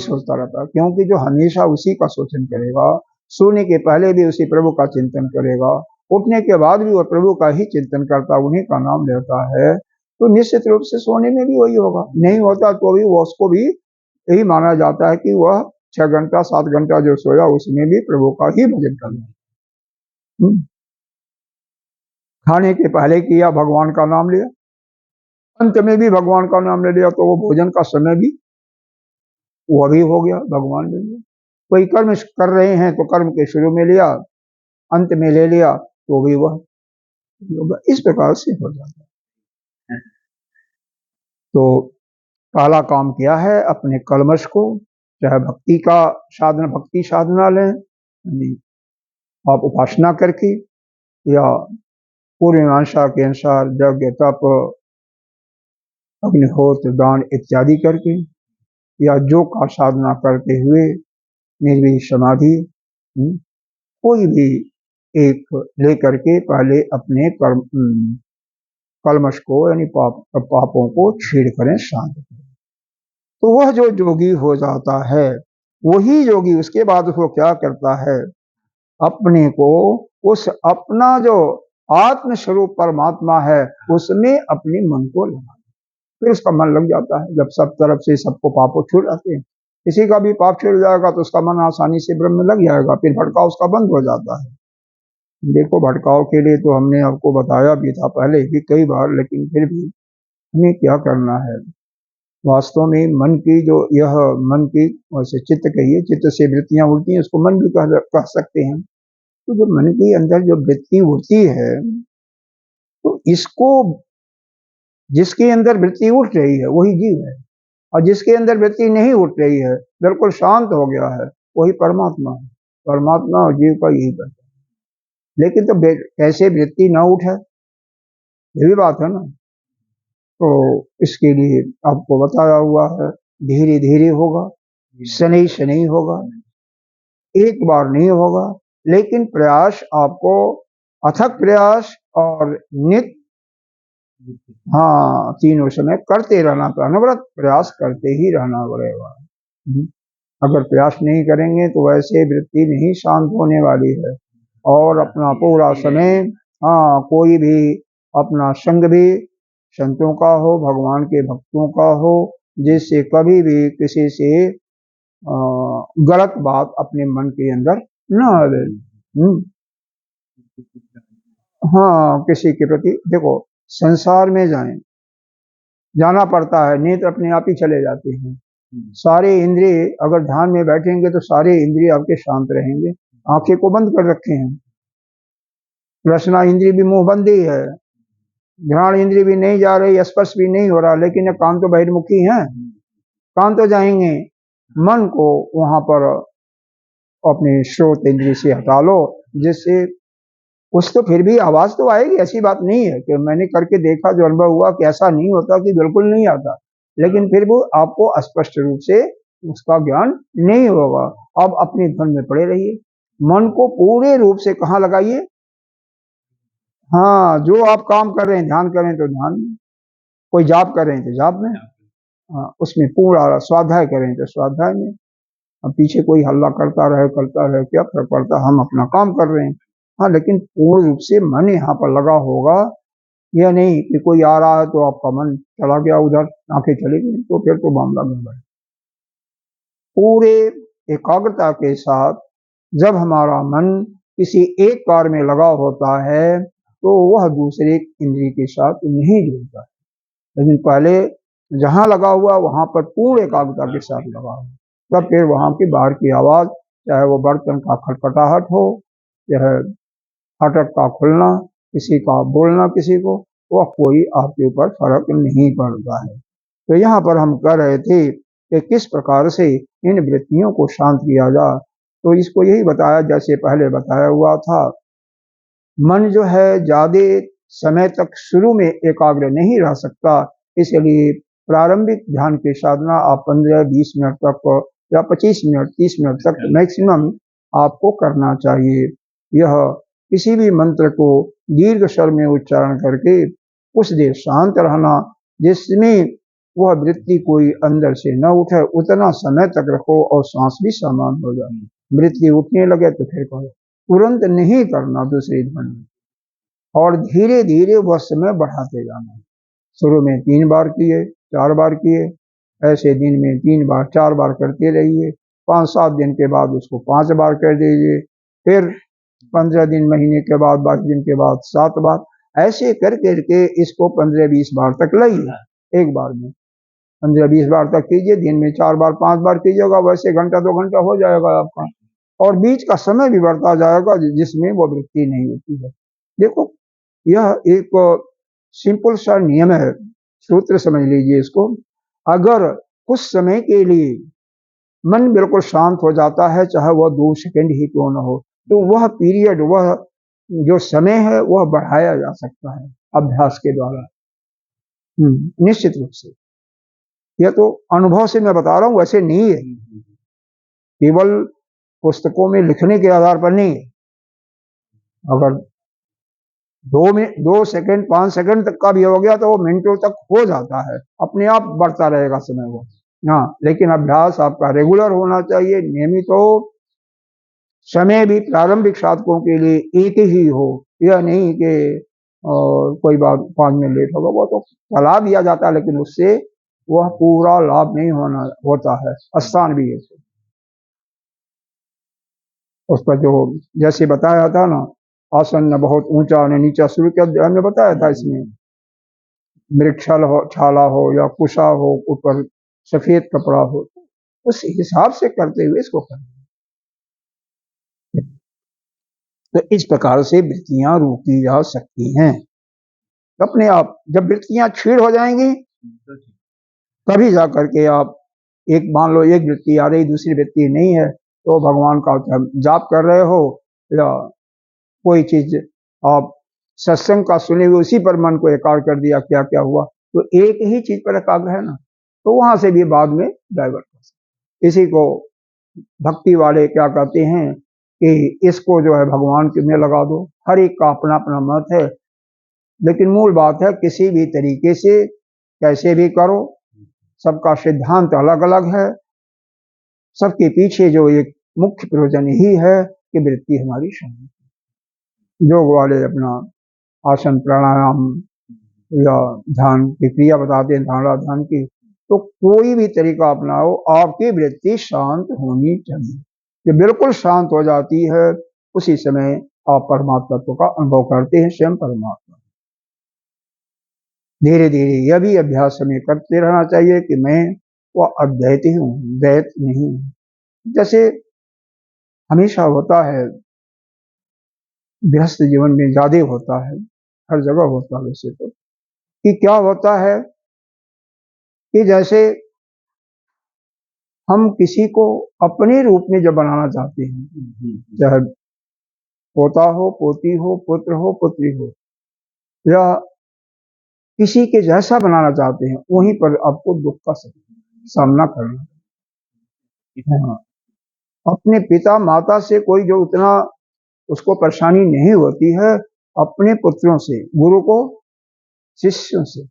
सोचता रहता है, क्योंकि जो हमेशा उसी का सोचन करेगा, सोने के पहले भी उसी प्रभु का चिंतन करेगा, उठने के बाद भी वह प्रभु का ही चिंतन करता, उन्हीं का नाम लेता है, तो निश्चित रूप से सोने में भी वही होगा। नहीं होता तो भी वो उसको भी यही माना जाता है कि वह 6 घंटा 7 घंटा जो सोया उसमें भी प्रभु का ही भजन करना। खाने के पहले किया, भगवान का नाम लिया, अंत में भी भगवान का नाम ले लिया, तो वो भोजन का समय भी वो भी हो गया, भगवान ले लिया। कोई कर्म कर रहे हैं तो कर्म के शुरू में लिया, अंत में ले लिया, तो भी वह इस प्रकार से हो जाता है। तो पहला काम किया है अपने कलमश को, चाहे भक्ति का साधना, भक्ति साधना लें, आप उपासना करके या पूर्व मीमांसा के अनुसार यज्ञ, तप, अग्निहोत्र, दान इत्यादि करके, या जो का साधना करते हुए निर्भीक समाधि, कोई भी एक लेकर के पहले अपने कलमश को यानी पापों को छीड़ करें, शांत करें। तो वह जो योगी हो जाता है, वही योगी उसके बाद उसको क्या करता है? अपने को उस अपना जो आत्म स्वरूप परमात्मा है उसमें अपने मन को लगा, फिर उसका मन लग जाता है। जब सब तरफ से सबको पापों छूट जाते हैं, किसी का भी पाप छूट जाएगा तो उसका मन आसानी से ब्रह्म में लग जाएगा, फिर भटकाव उसका बंद हो जाता है। देखो, भटकाव के लिए तो हमने आपको बताया भी था पहले भी कई बार, लेकिन फिर भी हमें क्या करना है? वास्तव में मन की जो यह मन की, वैसे चित्त कहिए, चित्त से वृत्तियां उड़ती हैं, उसको मन भी कह सकते हैं। तो जो मन के अंदर जो वृत्ति उड़ती है, तो इसको, जिसके अंदर वृत्ति उठ रही है वही जीव है, और जिसके अंदर वृत्ति नहीं उठ रही है, बिल्कुल शांत हो गया है, वही परमात्मा है। परमात्मा और जीव का यही करता है। लेकिन तो कैसे वृत्ति न उठे, ये भी बात है ना। तो इसके लिए आपको बताया हुआ है, धीरे धीरे होगा, शनि शनि होगा, एक बार नहीं होगा, लेकिन प्रयास आपको अथक प्रयास और नित, हाँ, तीनों समय करते रहना, तो अनवरत प्रयास करते ही रहना पड़ेगा। अगर प्रयास नहीं करेंगे तो वैसे वृत्ति नहीं शांत होने वाली है। और अपना पूरा समय, हाँ, कोई भी अपना संग भी संतों का हो, भगवान के भक्तों का हो, जिससे कभी भी किसी से गलत बात अपने मन के अंदर न आवे। हाँ, किसी के प्रति देखो, संसार में जाना पड़ता है, नहीं तो अपने आप ही चले जाते हैं। सारे इंद्रिय अगर ध्यान में बैठेंगे तो सारे इंद्रिय आपके शांत रहेंगे। आंखें को बंद कर रखे हैं, रसना इंद्रिय भी मुंह बंद ही है, घ्राण इंद्रिय भी नहीं जा रही, स्पर्श भी नहीं हो रहा, लेकिन कान तो बहिर्मुखी हैं, कान तो जाएंगे। मन को वहां पर अपने श्रोत इंद्रिय से हटा लो, जिससे कुछ तो फिर भी आवाज तो आएगी। ऐसी बात नहीं है कि मैंने करके देखा, जो अनुभव हुआ कि ऐसा नहीं होता कि बिल्कुल नहीं आता, लेकिन फिर वो आपको स्पष्ट रूप से उसका ज्ञान नहीं होगा। अब अपनी धुन में पड़े रहिए, मन को पूरे रूप से कहाँ लगाइए। हाँ, जो आप काम कर रहे हैं, ध्यान करें तो ध्यान में, कोई जाप कर रहे हैं तो जाप में, हाँ, उसमें पूरा स्वाध्याय करें तो स्वाध्याय में। अब पीछे कोई हल्ला करता रहे क्या फर्क पड़ता, हम अपना काम कर रहे हैं। हाँ, लेकिन पूर्ण रूप से मन यहाँ पर लगा होगा। यह नहीं कि कोई आ रहा है तो आपका मन चला गया उधर, आंखें चली गई, तो फिर तो मामला गड़बड़। पूरे एकाग्रता के साथ जब हमारा मन किसी एक कार्य में लगा होता है तो वह दूसरे इंद्रिय के साथ नहीं जुड़ता है। लेकिन पहले जहां लगा हुआ वहां पर पूर्ण एकाग्रता के साथ लगा हुआ, तब फिर वहां की बाहर की आवाज, चाहे वो बर्तन का खटखटाहट हो, चाहे फाटक का खुलना, किसी का बोलना किसी को, वह कोई आपके ऊपर फर्क नहीं पड़ता है। तो यहाँ पर हम कह रहे थे कि किस प्रकार से इन वृत्तियों को शांत किया जाए। तो इसको यही बताया जैसे पहले बताया हुआ था। मन जो है ज्यादा समय तक शुरू में एकाग्र नहीं रह सकता, इसलिए प्रारंभिक ध्यान की साधना आप 15-20 मिनट तक या 25 मिनट 30 मिनट तक मैक्सिमम आपको करना चाहिए। यह किसी भी मंत्र को दीर्घ स्वर में उच्चारण करके कुछ देर शांत रहना, जिसमें वह वृत्ति कोई अंदर से न उठे, उतना समय तक रखो और सांस भी समान हो जाए। वृत्ति उठने लगे तो फिर करो, तुरंत नहीं करना दूसरी ध्वनि, और धीरे धीरे वह समय बढ़ाते जाना। शुरू में 3 बार किए, 4 बार किए, ऐसे दिन में 3 बार 4 बार करते रहिए। 5-7 दिन के बाद उसको 5 बार कर दीजिए, फिर 15 दिन महीने के बाद 22 दिन के बाद 7 बार, ऐसे कर करके इसको 15-20 बार तक लाइए। एक बार में 15-20 बार तक कीजिए, दिन में 4 बार 5 बार कीजिएगा, वैसे घंटा 2 घंटा हो जाएगा आपका, और बीच का समय भी बढ़ता जाएगा जिसमें वो वृत्ति नहीं होती है। देखो, यह एक सिंपल सा नियम है, सूत्र समझ लीजिए इसको। अगर कुछ समय के लिए मन बिल्कुल शांत हो जाता है, चाहे वह 2 सेकंड ही क्यों न हो, तो वह पीरियड, वह जो समय है वह बढ़ाया जा सकता है अभ्यास के द्वारा। निश्चित रूप से, यह तो अनुभव से मैं बता रहा हूं, वैसे नहीं है, केवल पुस्तकों में लिखने के आधार पर नहीं है। अगर 2 सेकंड 5 सेकंड तक का भी हो गया तो वो मिनटों तक हो जाता है, अपने आप बढ़ता रहेगा समय वो। हाँ, लेकिन अभ्यास आपका रेगुलर होना चाहिए, नियमित हो। समय भी प्रारंभिक साधकों के लिए एक ही हो, यह नहीं कि कोई बात 5 मिनट लेट होगा, वो तो चला दिया जाता है, लेकिन उससे वह पूरा लाभ नहीं होता है। स्थान भी है उस पर, जो जैसे बताया था ना, आसन न बहुत ऊंचा न नीचा, शुरू के अध्याय में बताया था। इसमें मृक्षल हो, छाला हो या कुशा हो, ऊपर सफेद कपड़ा हो, उस हिसाब से करते हुए इसको करना। तो इस प्रकार से वृत्तियां रोकी जा सकती हैं अपने आप। जब वृत्तियां क्षीण हो जाएंगी तभी जा करके आप, एक मान लो एक वृत्ति आ रही, दूसरी वृत्ति नहीं है, तो भगवान का जाप कर रहे हो या कोई चीज आप सत्संग का सुने हुए उसी पर मन को एकाग्र कर दिया, क्या क्या हुआ, तो एक ही चीज पर एकाग्र है ना, तो वहां से भी बाद में डाइवर्ट कर सकते। इसी को भक्ति वाले क्या कहते हैं कि इसको जो है भगवान के में लगा दो। हर एक का अपना अपना मत है, लेकिन मूल बात है किसी भी तरीके से कैसे भी करो, सबका सिद्धांत अलग अलग है। सबके पीछे जो एक मुख्य प्रयोजन यही है कि वृत्ति हमारी शांत। योग वाले अपना आसन प्राणायाम या ध्यान की क्रिया बताते हैं, धारणा ध्यान की, तो कोई भी तरीका अपनाओ, आपकी वृत्ति शांत होनी चाहिए। जब बिल्कुल शांत हो जाती है, उसी समय आप परमात्मा तत्व का अनुभव करते हैं, स्वयं परमात्मा। धीरे धीरे यह भी अभ्यास हमें करते रहना चाहिए कि मैं वह अद्वैत हूँ, द्वैत नहीं। जैसे हमेशा होता है, गृहस्थ जीवन में ज्यादा होता है, हर जगह होता है वैसे तो, कि क्या होता है कि जैसे हम किसी को अपने रूप में जब बनाना चाहते हैं, चाहे पोता हो, पोती हो, पुत्र हो, पुत्री हो, या किसी के जैसा बनाना चाहते हैं, वहीं पर आपको दुख का सामना करना है। अपने पिता माता से कोई जो उतना उसको परेशानी नहीं होती है, अपने पुत्रों से, गुरु को शिष्यों से।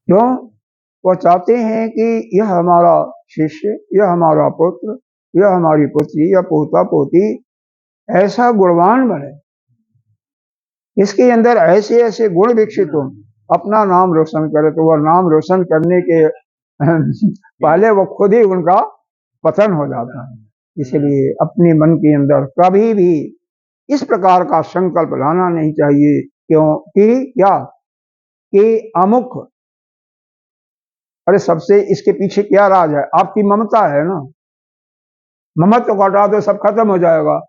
क्यों? वो चाहते हैं कि यह हमारा शिष्य, यह हमारा पुत्र, यह हमारी पुत्री या पोता पोती ऐसा गुणवान बने, इसके अंदर ऐसे ऐसे गुण विकसित हो, अपना नाम रोशन करे। तो वह नाम रोशन करने के पहले वो खुद ही उनका पतन हो जाता है। इसलिए अपने मन के अंदर कभी भी इस प्रकार का संकल्प लाना नहीं चाहिए। क्यों कि क्या कि अमुक, अरे सबसे इसके पीछे क्या राज है? आपकी ममता है ना। ममत्व को हटा दो, सब खत्म हो जाएगा।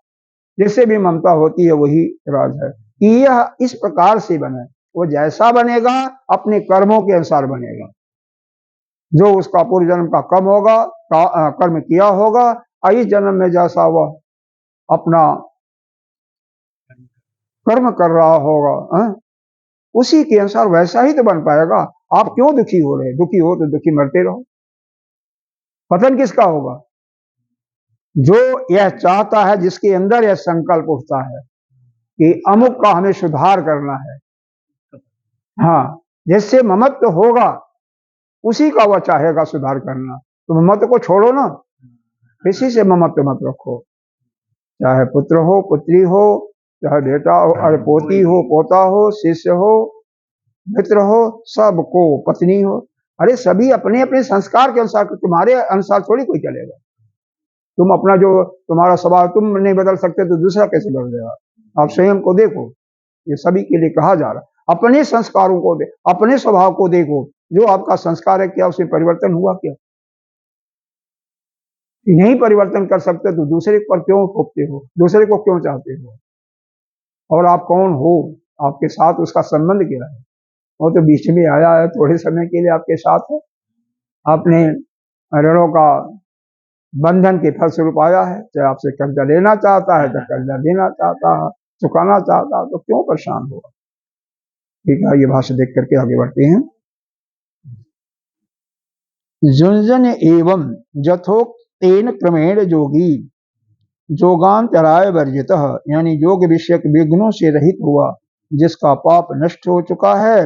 जिससे भी ममता होती है वही राज है कि यह इस प्रकार से बने। वो जैसा बनेगा अपने कर्मों के अनुसार बनेगा। जो उसका पूर्व जन्म का कर्म होगा, कर्म किया होगा, इस जन्म में जैसा वह अपना कर्म कर रहा होगा, उसी के अनुसार वैसा ही तो बन पाएगा। आप क्यों दुखी हो रहे? दुखी हो तो दुखी मरते रहो। पतन किसका होगा? जो यह चाहता है, जिसके अंदर यह संकल्प उठता है कि अमुक का हमें सुधार करना है, हाँ, जिससे ममत्व होगा उसी का वह चाहेगा सुधार करना। तो ममत्व को छोड़ो ना, किसी से ममत्व मत रखो। चाहे पुत्र हो, पुत्री हो, चाहे बेटा हो, अरे पोती हो, पोता हो, शिष्य हो, मित्र हो, सबको, पत्नी हो, अरे सभी अपने अपने संस्कार के अनुसार। तुम्हारे अनुसार थोड़ी कोई चलेगा। तुम अपना जो तुम्हारा स्वभाव तुम नहीं बदल सकते तो दूसरा कैसे बदलेगा? आप स्वयं को देखो। ये सभी के लिए कहा जा रहा है, अपने संस्कारों को अपने स्वभाव को देखो। जो आपका संस्कार है, क्या उसमें परिवर्तन हुआ? क्या नहीं परिवर्तन कर सकते तो दूसरे पर क्यों थोपते हो? दूसरे को क्यों चाहते हो? और आप कौन हो? आपके साथ उसका संबंध क्या है? वो तो बीच में आया है, थोड़े समय के लिए आपके साथ है। आपने ऋणों का बंधन के फलस्वरूप आया है। चाहे आपसे कर्जा लेना चाहता है, चाहे कर्जा देना चाहता है, चुकाना चाहता है, तो क्यों परेशान हुआ? ठीक है, ये भाषा देख करके आगे बढ़ते हैं। जुंजन एवं यथोक्तेन क्रमेण योगी योगांतराय वर्जित, यानी योग विषयक विघ्नों से रहित हुआ, जिसका पाप नष्ट हो चुका है,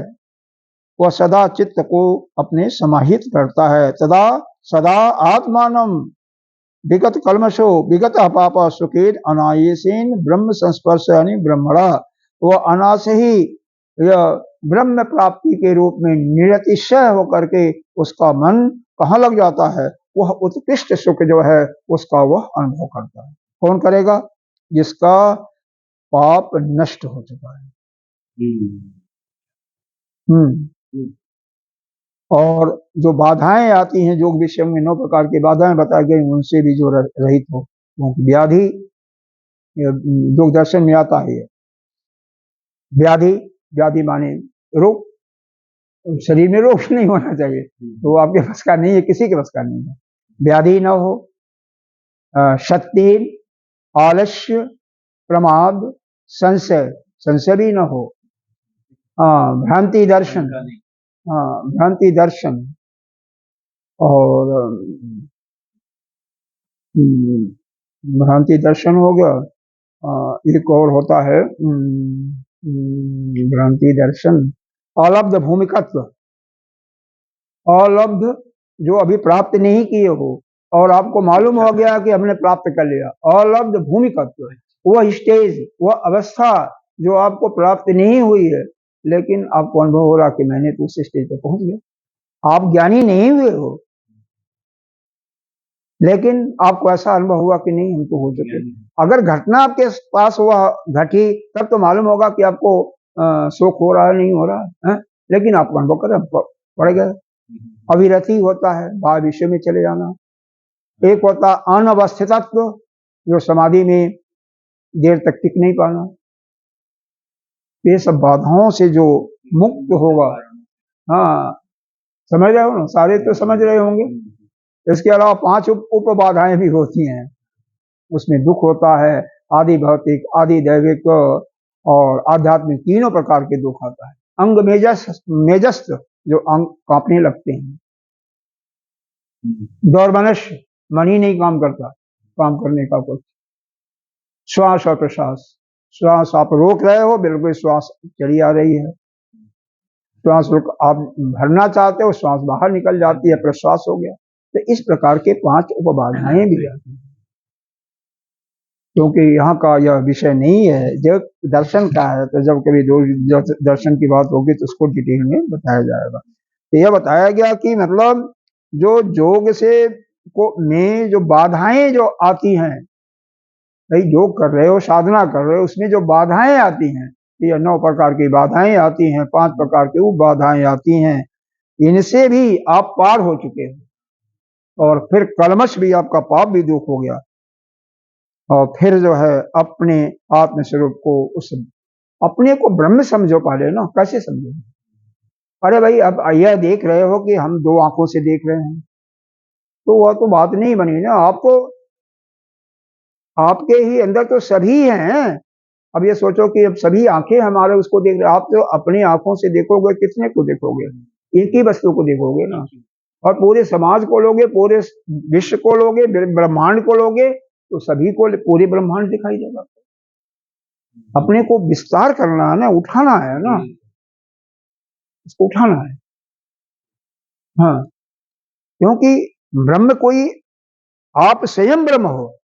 वह सदा चित्त को अपने समाहित करता है। तदा सदा आत्मानम विगत कलमशो विगत पाप सुखेन अनायसेन ब्रह्म संस्पर्श यानी ब्रह्मणा, वह अनास ही यह ब्रह्म प्राप्ति के रूप में निरतिशय होकर के उसका मन कहाँ लग जाता है? वह उत्कृष्ट सुख जो है उसका वह अनुभव करता है। कौन करेगा? जिसका पाप नष्ट हो चुका है। और जो बाधाएं आती हैं योग विषय में, 9 प्रकार की बाधाएं बताई गई, उनसे भी जो रहित हो। क्योंकि व्याधि योग दर्शन में आता है। व्याधि, व्याधि माने रोग। शरीर में रोग नहीं होना चाहिए, तो वो आपके बस का नहीं है, किसी के बस का नहीं है। व्याधि न हो, शक्ति, आलस्य, प्रमाद, संशय, संशय भी न हो, भ्रांति दर्शन, भ्रांति दर्शन, और भ्रांति दर्शन हो गया। एक और होता है भ्रांति दर्शन, अलब्ध भूमिकत्व। अलब्ध जो अभी प्राप्त नहीं किए हो और आपको मालूम हो गया कि हमने प्राप्त कर लिया, अलब्ध भूमिकत्व, वह स्टेज, वह अवस्था जो आपको प्राप्त नहीं हुई है, लेकिन आपको अनुभव हो रहा कि मैंने तो उस स्टेज पर पहुंच गया। आप ज्ञानी नहीं हुए हो, लेकिन आपको ऐसा अनुभव हुआ कि नहीं हम तो हो चुके। अगर घटना आपके पास हुआ घटी तब तो मालूम होगा कि आपको शोक हो रहा है नहीं हो रहा है, लेकिन आपको अनुभव कर पड़ गए। अविरति होता है, भाव विषय में चले जाना। एक होता अनवस्थितत्व, जो समाधि में देर तक टिक नहीं पाना। ये सब बाधाओं से जो मुक्त होगा, हाँ समझ रहे हो ना, सारे तो समझ रहे होंगे। इसके अलावा 5 उप बाधाएं भी होती हैं, उसमें दुख होता है, आदि भौतिक, आदि दैविक और आध्यात्मिक, तीनों प्रकार के दुख आता है। अंग मेजस्त, जो अंग कांपने लगते हैं। दौर्मनस्य, मन ही नहीं काम करता, काम करने का कुछ। श्वास और प्रश्वास, श्वास आप रोक रहे हो, बिल्कुल श्वास चली आ रही है। श्वास रोक, आप भरना चाहते हो, श्वास बाहर निकल जाती है, प्रश्वास हो गया। तो इस प्रकार के 5 उपबाधाएं भी आती हैं। क्योंकि यहाँ का यह विषय नहीं है, जब दर्शन का है, तो जब कभी दर्शन की बात होगी तो उसको डिटेल में बताया जाएगा। तो यह बताया गया कि मतलब जो योग से को में जो बाधाएं जो आती हैं, भाई योग कर रहे हो, साधना कर रहे हो, उसमें जो बाधाएं आती हैं, ये 9 प्रकार की बाधाएं आती हैं, 5 प्रकार की उप बाधाएं आती हैं। इनसे भी आप पार हो चुके हो, और फिर कलमश भी, आपका पाप भी दूर हो गया, और फिर जो है अपने आत्म स्वरूप को, उस अपने को ब्रह्म समझो पहले ना। कैसे समझो? अरे भाई अब यह देख रहे हो कि हम 2 आंखों से देख रहे हैं, तो वह तो बात नहीं बनी ना। आपको, आपके ही अंदर तो सभी हैं। अब ये सोचो कि अब सभी आंखें हमारे उसको देख रहे, आप तो अपनी आंखों से देखोगे, कितने को देखोगे? एक ही वस्तु को देखोगे ना। और पूरे समाज को लोगे, पूरे विश्व को लोगे, ब्रह्मांड को लोगे, तो सभी को पूरे ब्रह्मांड दिखाई देगा। अपने को विस्तार करना है ना, उठाना है ना, इसको उठाना है। हाँ, क्योंकि ब्रह्म कोई, आप स्वयं ब्रह्म हो,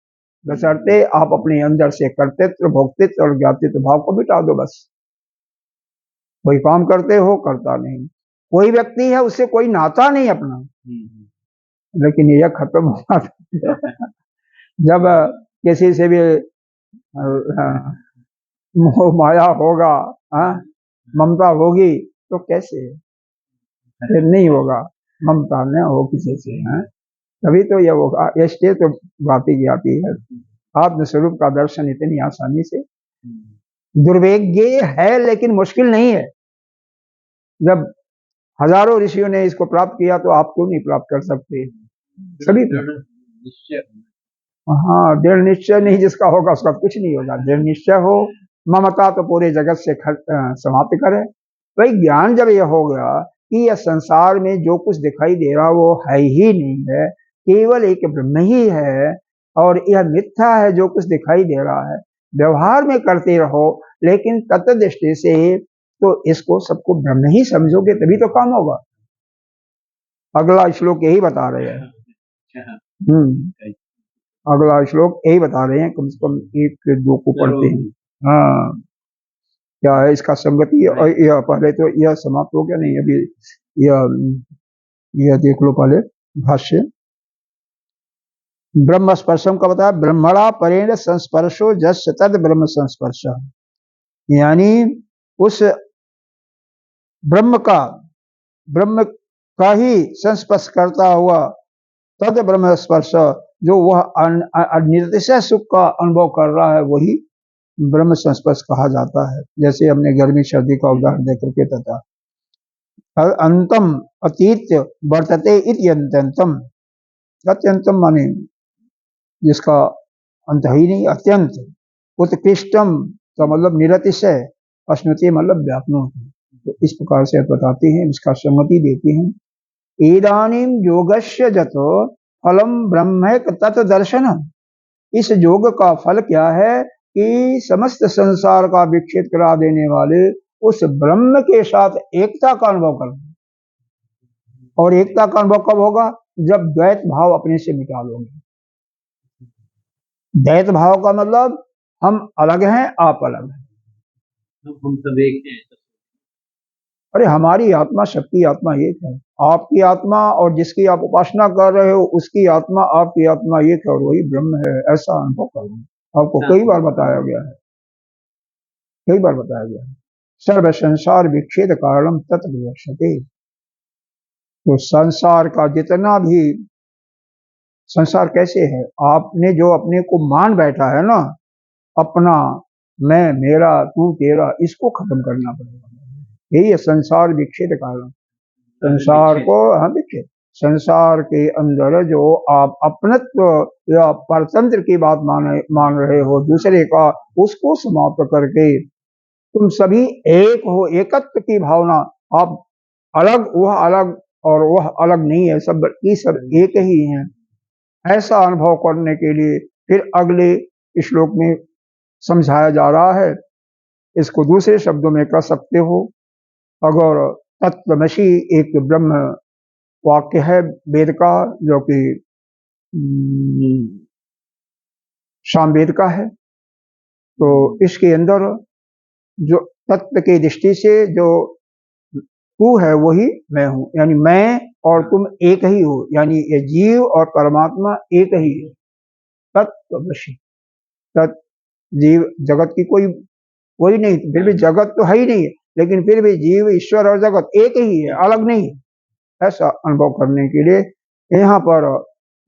बशर्ते आप अपने अंदर से कर्तृत्व, भोक्तृत्व और ज्ञातृत्व भाव को मिटा दो बस। कोई काम करते हो, करता नहीं, कोई व्यक्ति है, उससे कोई नाता नहीं अपना, लेकिन यह खत्म हो जाता जब किसी से भी मोह माया होगा, ममता होगी, तो कैसे? फिर नहीं होगा, ममता न हो किसी से, तभी तो यह होगा। ये स्टेज तो बात ही आती है। आत्म स्वरूप का दर्शन इतनी आसानी से दुर्वेग्य है, लेकिन मुश्किल नहीं है। जब हजारों ऋषियों ने इसको प्राप्त किया, तो आप क्यों नहीं प्राप्त कर सकते? सभी हाँ, दृढ़ निश्चय नहीं जिसका होगा, उसका कुछ नहीं होगा। दृढ़ निश्चय हो, ममता तो पूरे जगत से समाप्त करे। भाई ज्ञान जब यह हो गया कि यह संसार में जो कुछ दिखाई दे रहा वो है ही नहीं है, केवल एक ब्रह्म ही है, और यह मिथ्या है जो कुछ दिखाई दे रहा है। व्यवहार में करते रहो, लेकिन तत्व दृष्टि से तो इसको सबको ब्रह्म ही समझोगे, तभी तो काम होगा। अगला श्लोक यही बता रहे हैं। अगला श्लोक यही बता रहे हैं, कम से कम 1-2 को पढ़ते हैं। हाँ, क्या है इसका संगति? यह पहले तो यह समाप्त हो गया, नहीं अभी यह देख लो पहले भाष्य। ब्रह्म स्पर्शम का बताया, ब्रह्मणा परेण संस्पर्शो जस तद ब्रह्म संस्पर्श, यानी उस ब्रह्म का ही संस्पर्श करता हुआ तद ब्रह्म स्पर्श, जो वह निर्दिशय सुख का अनुभव कर रहा है, वही ब्रह्म संस्पर्श कहा जाता है। जैसे हमने गर्मी सर्दी का उदाहरण देकर के तथा अंतम अतीत वर्तते इति अत्यंतम, अत्यंतम माने जिसका अंत ही नहीं, अत्यंत। उत्कृष्टम का मतलब निरतिशय, अश्नुति मतलब व्यापनो। तो इस प्रकार से बताते हैं, इसका सम्मति देते हैं। इदानीम योगस्य जतो फलम ब्रह्म तत् दर्शनम, इस योग का फल क्या है कि समस्त संसार का विक्षेप करा देने वाले उस ब्रह्म के साथ एकता का अनुभव करना। और एकता का अनुभव कब होगा? जब द्वैत भाव अपने से मिटा लोगे। द्वैत भाव का मतलब हम अलग हैं, आप अलग हैं, हम सब एक हैं। अरे हमारी आत्मा सबकी आत्मा एक है। आपकी आत्मा और जिसकी आप उपासना कर रहे हो उसकी आत्मा आपकी आत्मा एक है और वही ब्रह्म है। ऐसा अनुभव करो। आपको कई बार बताया गया है, कई बार बताया गया है। सर्व संसार विच्छेद कारणम तत्विवक्षते। तो संसार का जितना भी, संसार कैसे है? आपने जो अपने को मान बैठा है ना, अपना, मैं, मेरा, तू, तेरा, इसको खत्म करना पड़ेगा। यही है संसार विच्छेद कारण। संसार को हम विच्छेद, संसार के अंदर जो आप अपनत्व या परतंत्र की बात मान रहे हो दूसरे का, उसको समाप्त करके तुम सभी एक हो, एकत्व की भावना। आप अलग, वह अलग और वह अलग नहीं है, सब की सब एक ही हैं। ऐसा अनुभव करने के लिए फिर अगले श्लोक में समझाया जा रहा है। इसको दूसरे शब्दों में कह सकते हो, अगर तत्वमसि एक ब्रह्म वाक्य है वेद का, जो कि सामवेद का है, तो इसके अंदर जो तत्व की दृष्टि से जो तू है वही मैं हूं, यानी मैं और तुम एक ही हो, यानी ये जीव और परमात्मा एक ही है। तत्वमसि, तत् जीव जगत की कोई नहीं, फिर भी जगत तो है ही नहीं है, लेकिन फिर भी जीव, ईश्वर और जगत एक ही है, अलग नहीं है। ऐसा अनुभव करने के लिए यहाँ पर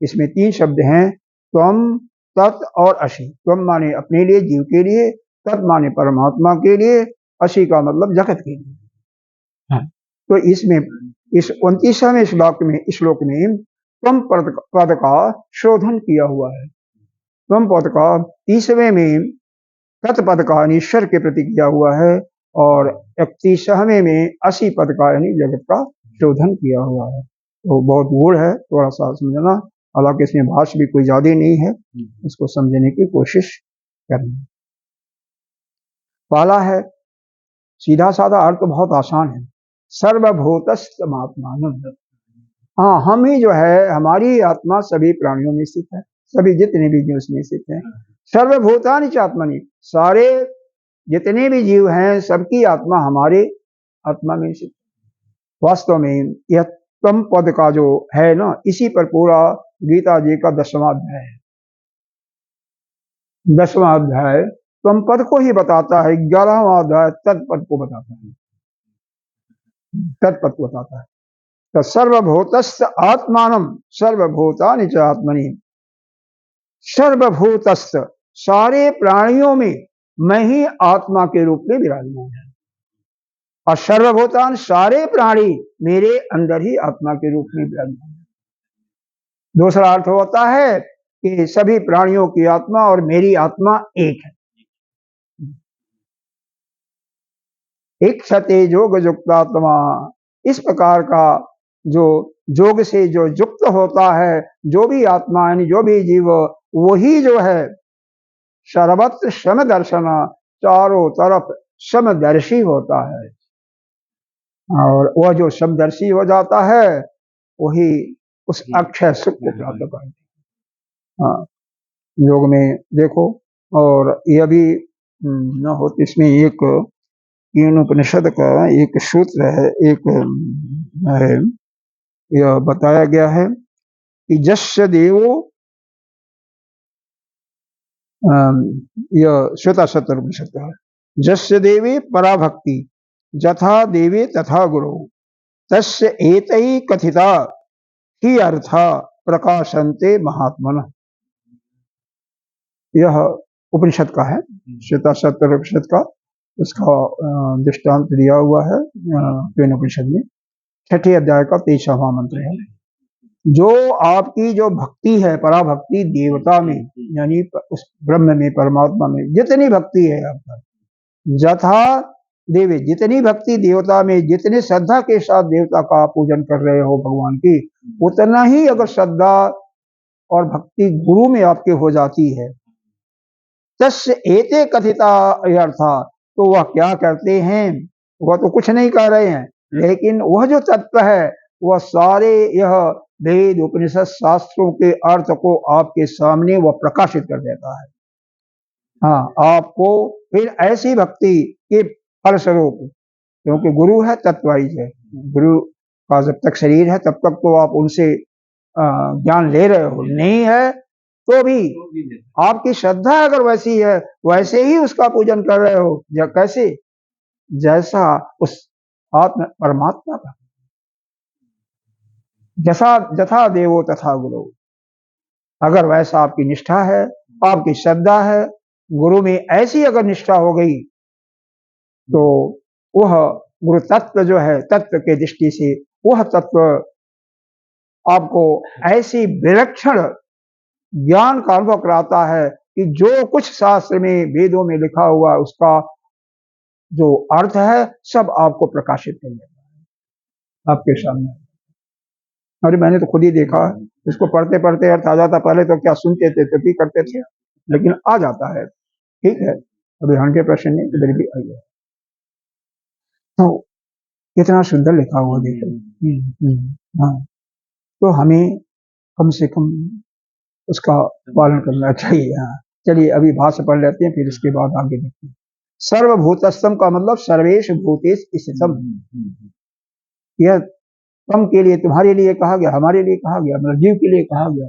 इसमें 3 शब्द हैं, त्वम, तत् और असी। त्वम माने अपने लिए, जीव के लिए, तत् माने परमात्मा के लिए, असी का मतलब जगत के लिए। तो इसमें इस 29वें श्लोक में त्वम पद का शोधन किया हुआ है। त्वम पद का 30वें में तत्पद का ईश्वर के प्रति किया हुआ है और 31वें में असी पद का यानी जगत का शोधन किया हुआ है। तो बहुत गूढ़ है, थोड़ा सा समझना। हालांकि इसमें भाष्य भी कोई ज्यादा नहीं है, इसको समझने की कोशिश करनी। पहला है, सीधा साधा अर्थ बहुत आसान है, सर्वभूतस्थमात्मानं। हाँ, हम ही जो है, हमारी आत्मा सभी प्राणियों में स्थित है, सभी जितने भी जीव उसमें स्थित है। सर्वभूतानि च आत्मनि, सारे जितने भी जीव हैं सबकी आत्मा हमारे आत्मा में स्थित। वास्तव में यह त्वम पद का जो है ना, इसी पर पूरा गीता जी का 10वां अध्याय है। 10वां अध्याय त्वम पद को ही बताता है, 11वां अध्याय तत्पद को बताता है, तत्पद को बताता है। तो सर्वभूतस्थ आत्मानम सर्वभूतानि च आत्मनि। सर्वभूतस्थ, सारे प्राणियों में मैं ही आत्मा के रूप में विराजमान है, और सर्वभूतान, सारे प्राणी मेरे अंदर ही आत्मा के रूप में विराजमान है। दूसरा अर्थ होता है कि सभी प्राणियों की आत्मा और मेरी आत्मा एक है। इक्षते योग युक्तात्मा, इस प्रकार का जो योग से जो युक्त होता है, जो भी आत्मा यानी जो भी जीव, वही जो है सर्वत्र समदर्शन, चारों तरफ समदर्शी होता है। और वह जो समदर्शी हो जाता है वही उस अक्षय सुख को प्राप्त करते हैं। हाँ, योग में देखो, और यह भी न हो, इसमें एक उपनिषद का एक सूत्र है, एक है, यह बताया गया है कि जस्य देवो, यह श्वेताश्वतर उपनिषद का है, जस्य देवे पराभक्ति जथा देवे तथा गुरु तस्य एतै कथिता ही अर्था प्रकाशन्ते महात्मनः। यह उपनिषद का है, श्वेताश्वतर उपनिषद का, इसका दृष्टांत दिया हुआ है उपनिषद में, 6ठे अध्याय का 23वां मंत्र है। जो आपकी जो भक्ति है, पराभक्ति देवता में, यानी उस ब्रह्म में, परमात्मा में जितनी भक्ति है आपका, जथा देवी, जितनी भक्ति देवता में, जितने श्रद्धा के साथ देवता का पूजन कर रहे हो भगवान की, उतना ही अगर श्रद्धा और भक्ति गुरु में आपके हो जाती है। तस्य एते कथिता अर्था, तो वह क्या करते हैं, वह तो कुछ नहीं कह रहे हैं, लेकिन वह जो तत्व है वह सारे यह वेद उपनिषद शास्त्रों के अर्थ को आपके सामने वह प्रकाशित कर देता है। हाँ, आपको फिर ऐसी भक्ति के फलस्वरूप, क्योंकि गुरु है तत्वाइज है, गुरु का जब तक शरीर है तब तक तो आप उनसे ज्ञान ले रहे हो, नहीं है तो भी आपकी श्रद्धा अगर वैसी है, वैसे ही उसका पूजन कर रहे हो, कैसे, जैसा उस आत्म परमात्मा का, जैसा जथा देवो तथा गुरु, अगर वैसा आपकी निष्ठा है, आपकी श्रद्धा है, गुरु में ऐसी अगर निष्ठा हो गई, तो वह गुरु तत्व जो है, तत्व के दृष्टि से वह तत्व आपको ऐसी विलक्षण ज्ञान का अनुभव कराता है कि जो कुछ शास्त्र में वेदों में लिखा हुआ उसका जो अर्थ है सब आपको प्रकाशित कर देता है आपके सामने। अरे मैंने तो खुद ही देखा है, इसको पढ़ते पढ़ते अर्थ आ जाता। पहले तो क्या सुनते थे तो भी करते थे, लेकिन आ जाता है। ठीक है, अभी 100% नहीं तो मेरी भी आई है। तो कितना सुंदर लिखा हुआ देखो। हाँ, तो हमें कम से कम उसका पालन करना चाहिए। हाँ, चलिए अभी भाष्य पढ़ लेते हैं, फिर इसके बाद आगे देखते हैं। सर्वभूतस्थम का मतलब सर्वेश भूतेश स्थितम, यह तम के लिए, तुम्हारे लिए कहा गया, हमारे लिए कहा गया, मतलब जीव के लिए कहा गया।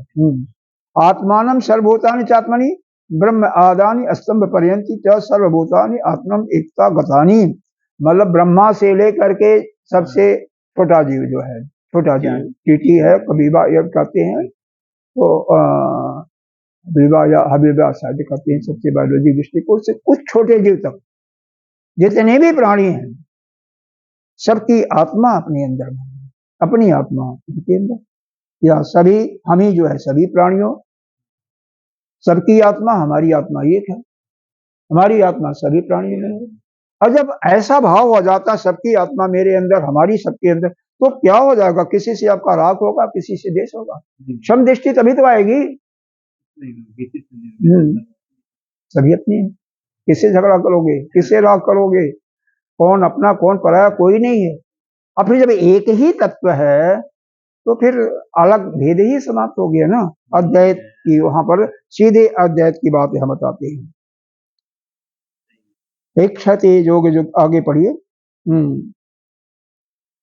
आत्मानम सर्वभूतानि चात्मनि ब्रह्म आदानि स्तंभ पर्यंति च सर्वभूतानि आत्मम एकता गतानि, मतलब ब्रह्मा से लेकर के सबसे छोटा जीव जो है, छोटा जीव टीटी है, कबीबा ये कहते हैं, तो हबीबा या हबीबा शायद कहते हैं, सबसे बायोलॉजी दृष्टिकोण से कुछ छोटे जीव तक जितने भी प्राणी हैं सबकी आत्मा अपने अंदर में, अपनी आत्मा उनके अंदर, या सभी हम ही जो है सभी प्राणियों, सबकी आत्मा हमारी आत्मा एक है, हमारी आत्मा सभी प्राणियों में है। और जब ऐसा भाव हो जाता सबकी आत्मा मेरे अंदर, हमारी सबके अंदर, तो क्या हो जाएगा, किसी से आपका राग होगा, किसी से देश होगा, सम दृष्टि तभी तो आएगी। सभी अपनी है, किससे झगड़ा करोगे, किससे राग करोगे, कौन अपना कौन पराया, कोई नहीं है। अब फिर जब एक ही तत्व है तो फिर अलग भेद ही समाप्त हो गया ना। अद्वैत की वहां पर सीधे अद्वैत की बात हम बताते हैं। इच्छते जोग जो आगे पढ़िए।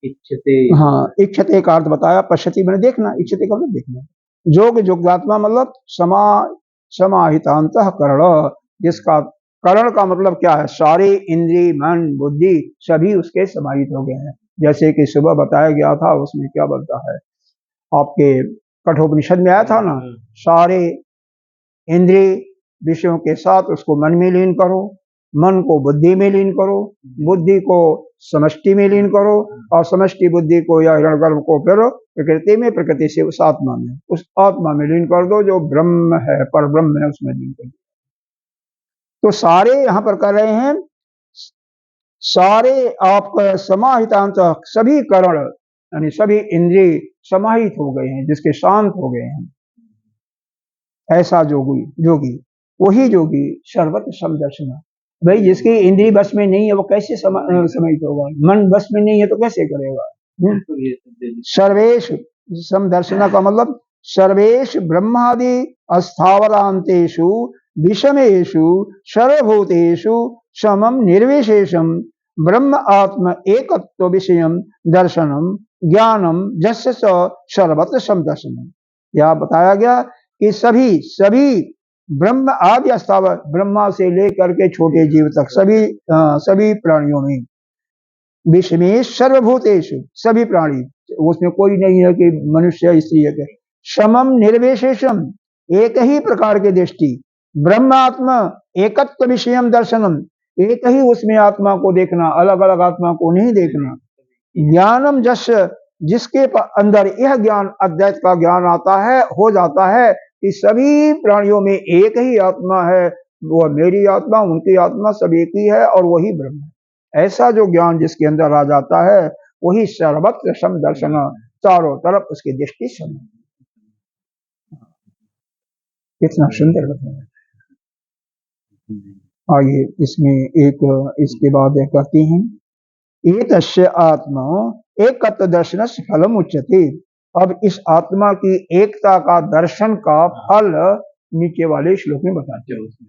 इच्छते, हाँ, इच्छते का अर्थ बताया, पश्यति मैंने देखना, इच्छते का मतलब देखना। जोग जोगात्मा मतलब समाहितांतःकरण, जिसका करण का मतलब क्या है, सारे इंद्रिय मन बुद्धि सभी उसके समाहित हो गए हैं। जैसे कि सुबह बताया गया था, उसमें क्या बनता है, आपके कठोपनिषद में आया था ना, सारे इंद्रिय विषयों के साथ उसको मन में लीन करो, मन को बुद्धि में लीन करो, बुद्धि को समष्टि में लीन करो, और समष्टि बुद्धि को या हिरण्यगर्भ को फिर प्रकृति में, प्रकृति से उस आत्मा में, उस आत्मा में लीन कर दो जो ब्रह्म है, पर ब्रह्म है, उसमें लीन कर दो। तो सारे यहां पर कर रहे हैं, सारे आपका समाहितांत, सभी करण यानी सभी इंद्रिय समाहित हो गए हैं, जिसके शांत हो गए हैं, ऐसा जोगी वही जोगी सर्वत्र समदर्शन। भाई जिसकी इंद्रिय बस में नहीं है वो कैसे समाहित होगा, मन बस में नहीं है तो कैसे करेगा। सर्वेश समदर्शन का मतलब सर्वेश ब्रह्मादि अस्थावरांतेषु विषमेषु सर्वभूतेषु समम निर्विशेषम ब्रह्म आत्म एकत्व विषयम दर्शनम ज्ञानम जस्य सर्वत्र समदर्शनम। यह बताया गया कि सभी ब्रह्म आदि अस्थावर, ब्रह्मा से लेकर के छोटे जीव तक सभी प्राणियों में, विषमेश सर्वभूतेषु सभी प्राणी, उसमें कोई नहीं है कि मनुष्य स्त्री है, समम निर्विशेषम एक ही प्रकार के दृष्टि, ब्रह्मात्मा एकत्व विषयम दर्शनम एक ही उसमें आत्मा को देखना, अलग अलग आत्मा को नहीं देखना। ज्ञानम जस्य जिसके अंदर यह ज्ञान अद्वैत का ज्ञान आता है, हो जाता है कि सभी प्राणियों में एक ही आत्मा है, वो मेरी आत्मा उनकी आत्मा सब एक ही है और वही ब्रह्म है। ऐसा जो ज्ञान जिसके अंदर आ जाता है वही सर्वत्र समदर्शन, चारों तरफ उसकी दृष्टि सम। कितना सुंदर बताया। आगे इसमें एक इसके बाद यह कहती हैं एतस्य आत्मा एकत्व दर्शन फलम उच्यते। अब इस आत्मा की एकता का दर्शन का फल नीचे वाले श्लोक में बताते हैं।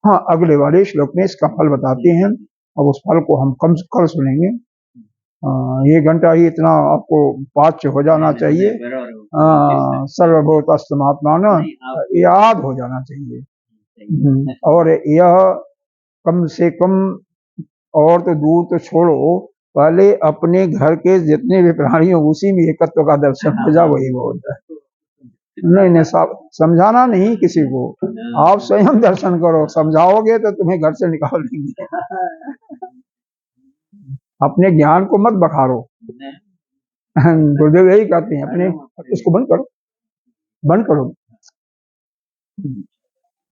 हाँ, अगले वाले श्लोक में इसका फल बताते हैं। अब उस फल को हम कल सुनेंगे। ये घंटा ही इतना आपको पाच्य हो जाना चाहिए। सर्वभूतस्तमात्मा न याद हो जाना चाहिए। और यह कम से कम और तो दूर तो छोड़ो, पहले अपने घर के जितने भी प्राणी हो उसी में एकत्व का दर्शन हो जा, वही बहुत है। नहीं समझाना नहीं किसी को, आप स्वयं दर्शन करो। समझाओगे तो तुम्हें घर से निकाल देंगे। अपने ज्ञान को मत बखारो। गुरुदेव यही कहते हैं, अपने इसको बंद करो।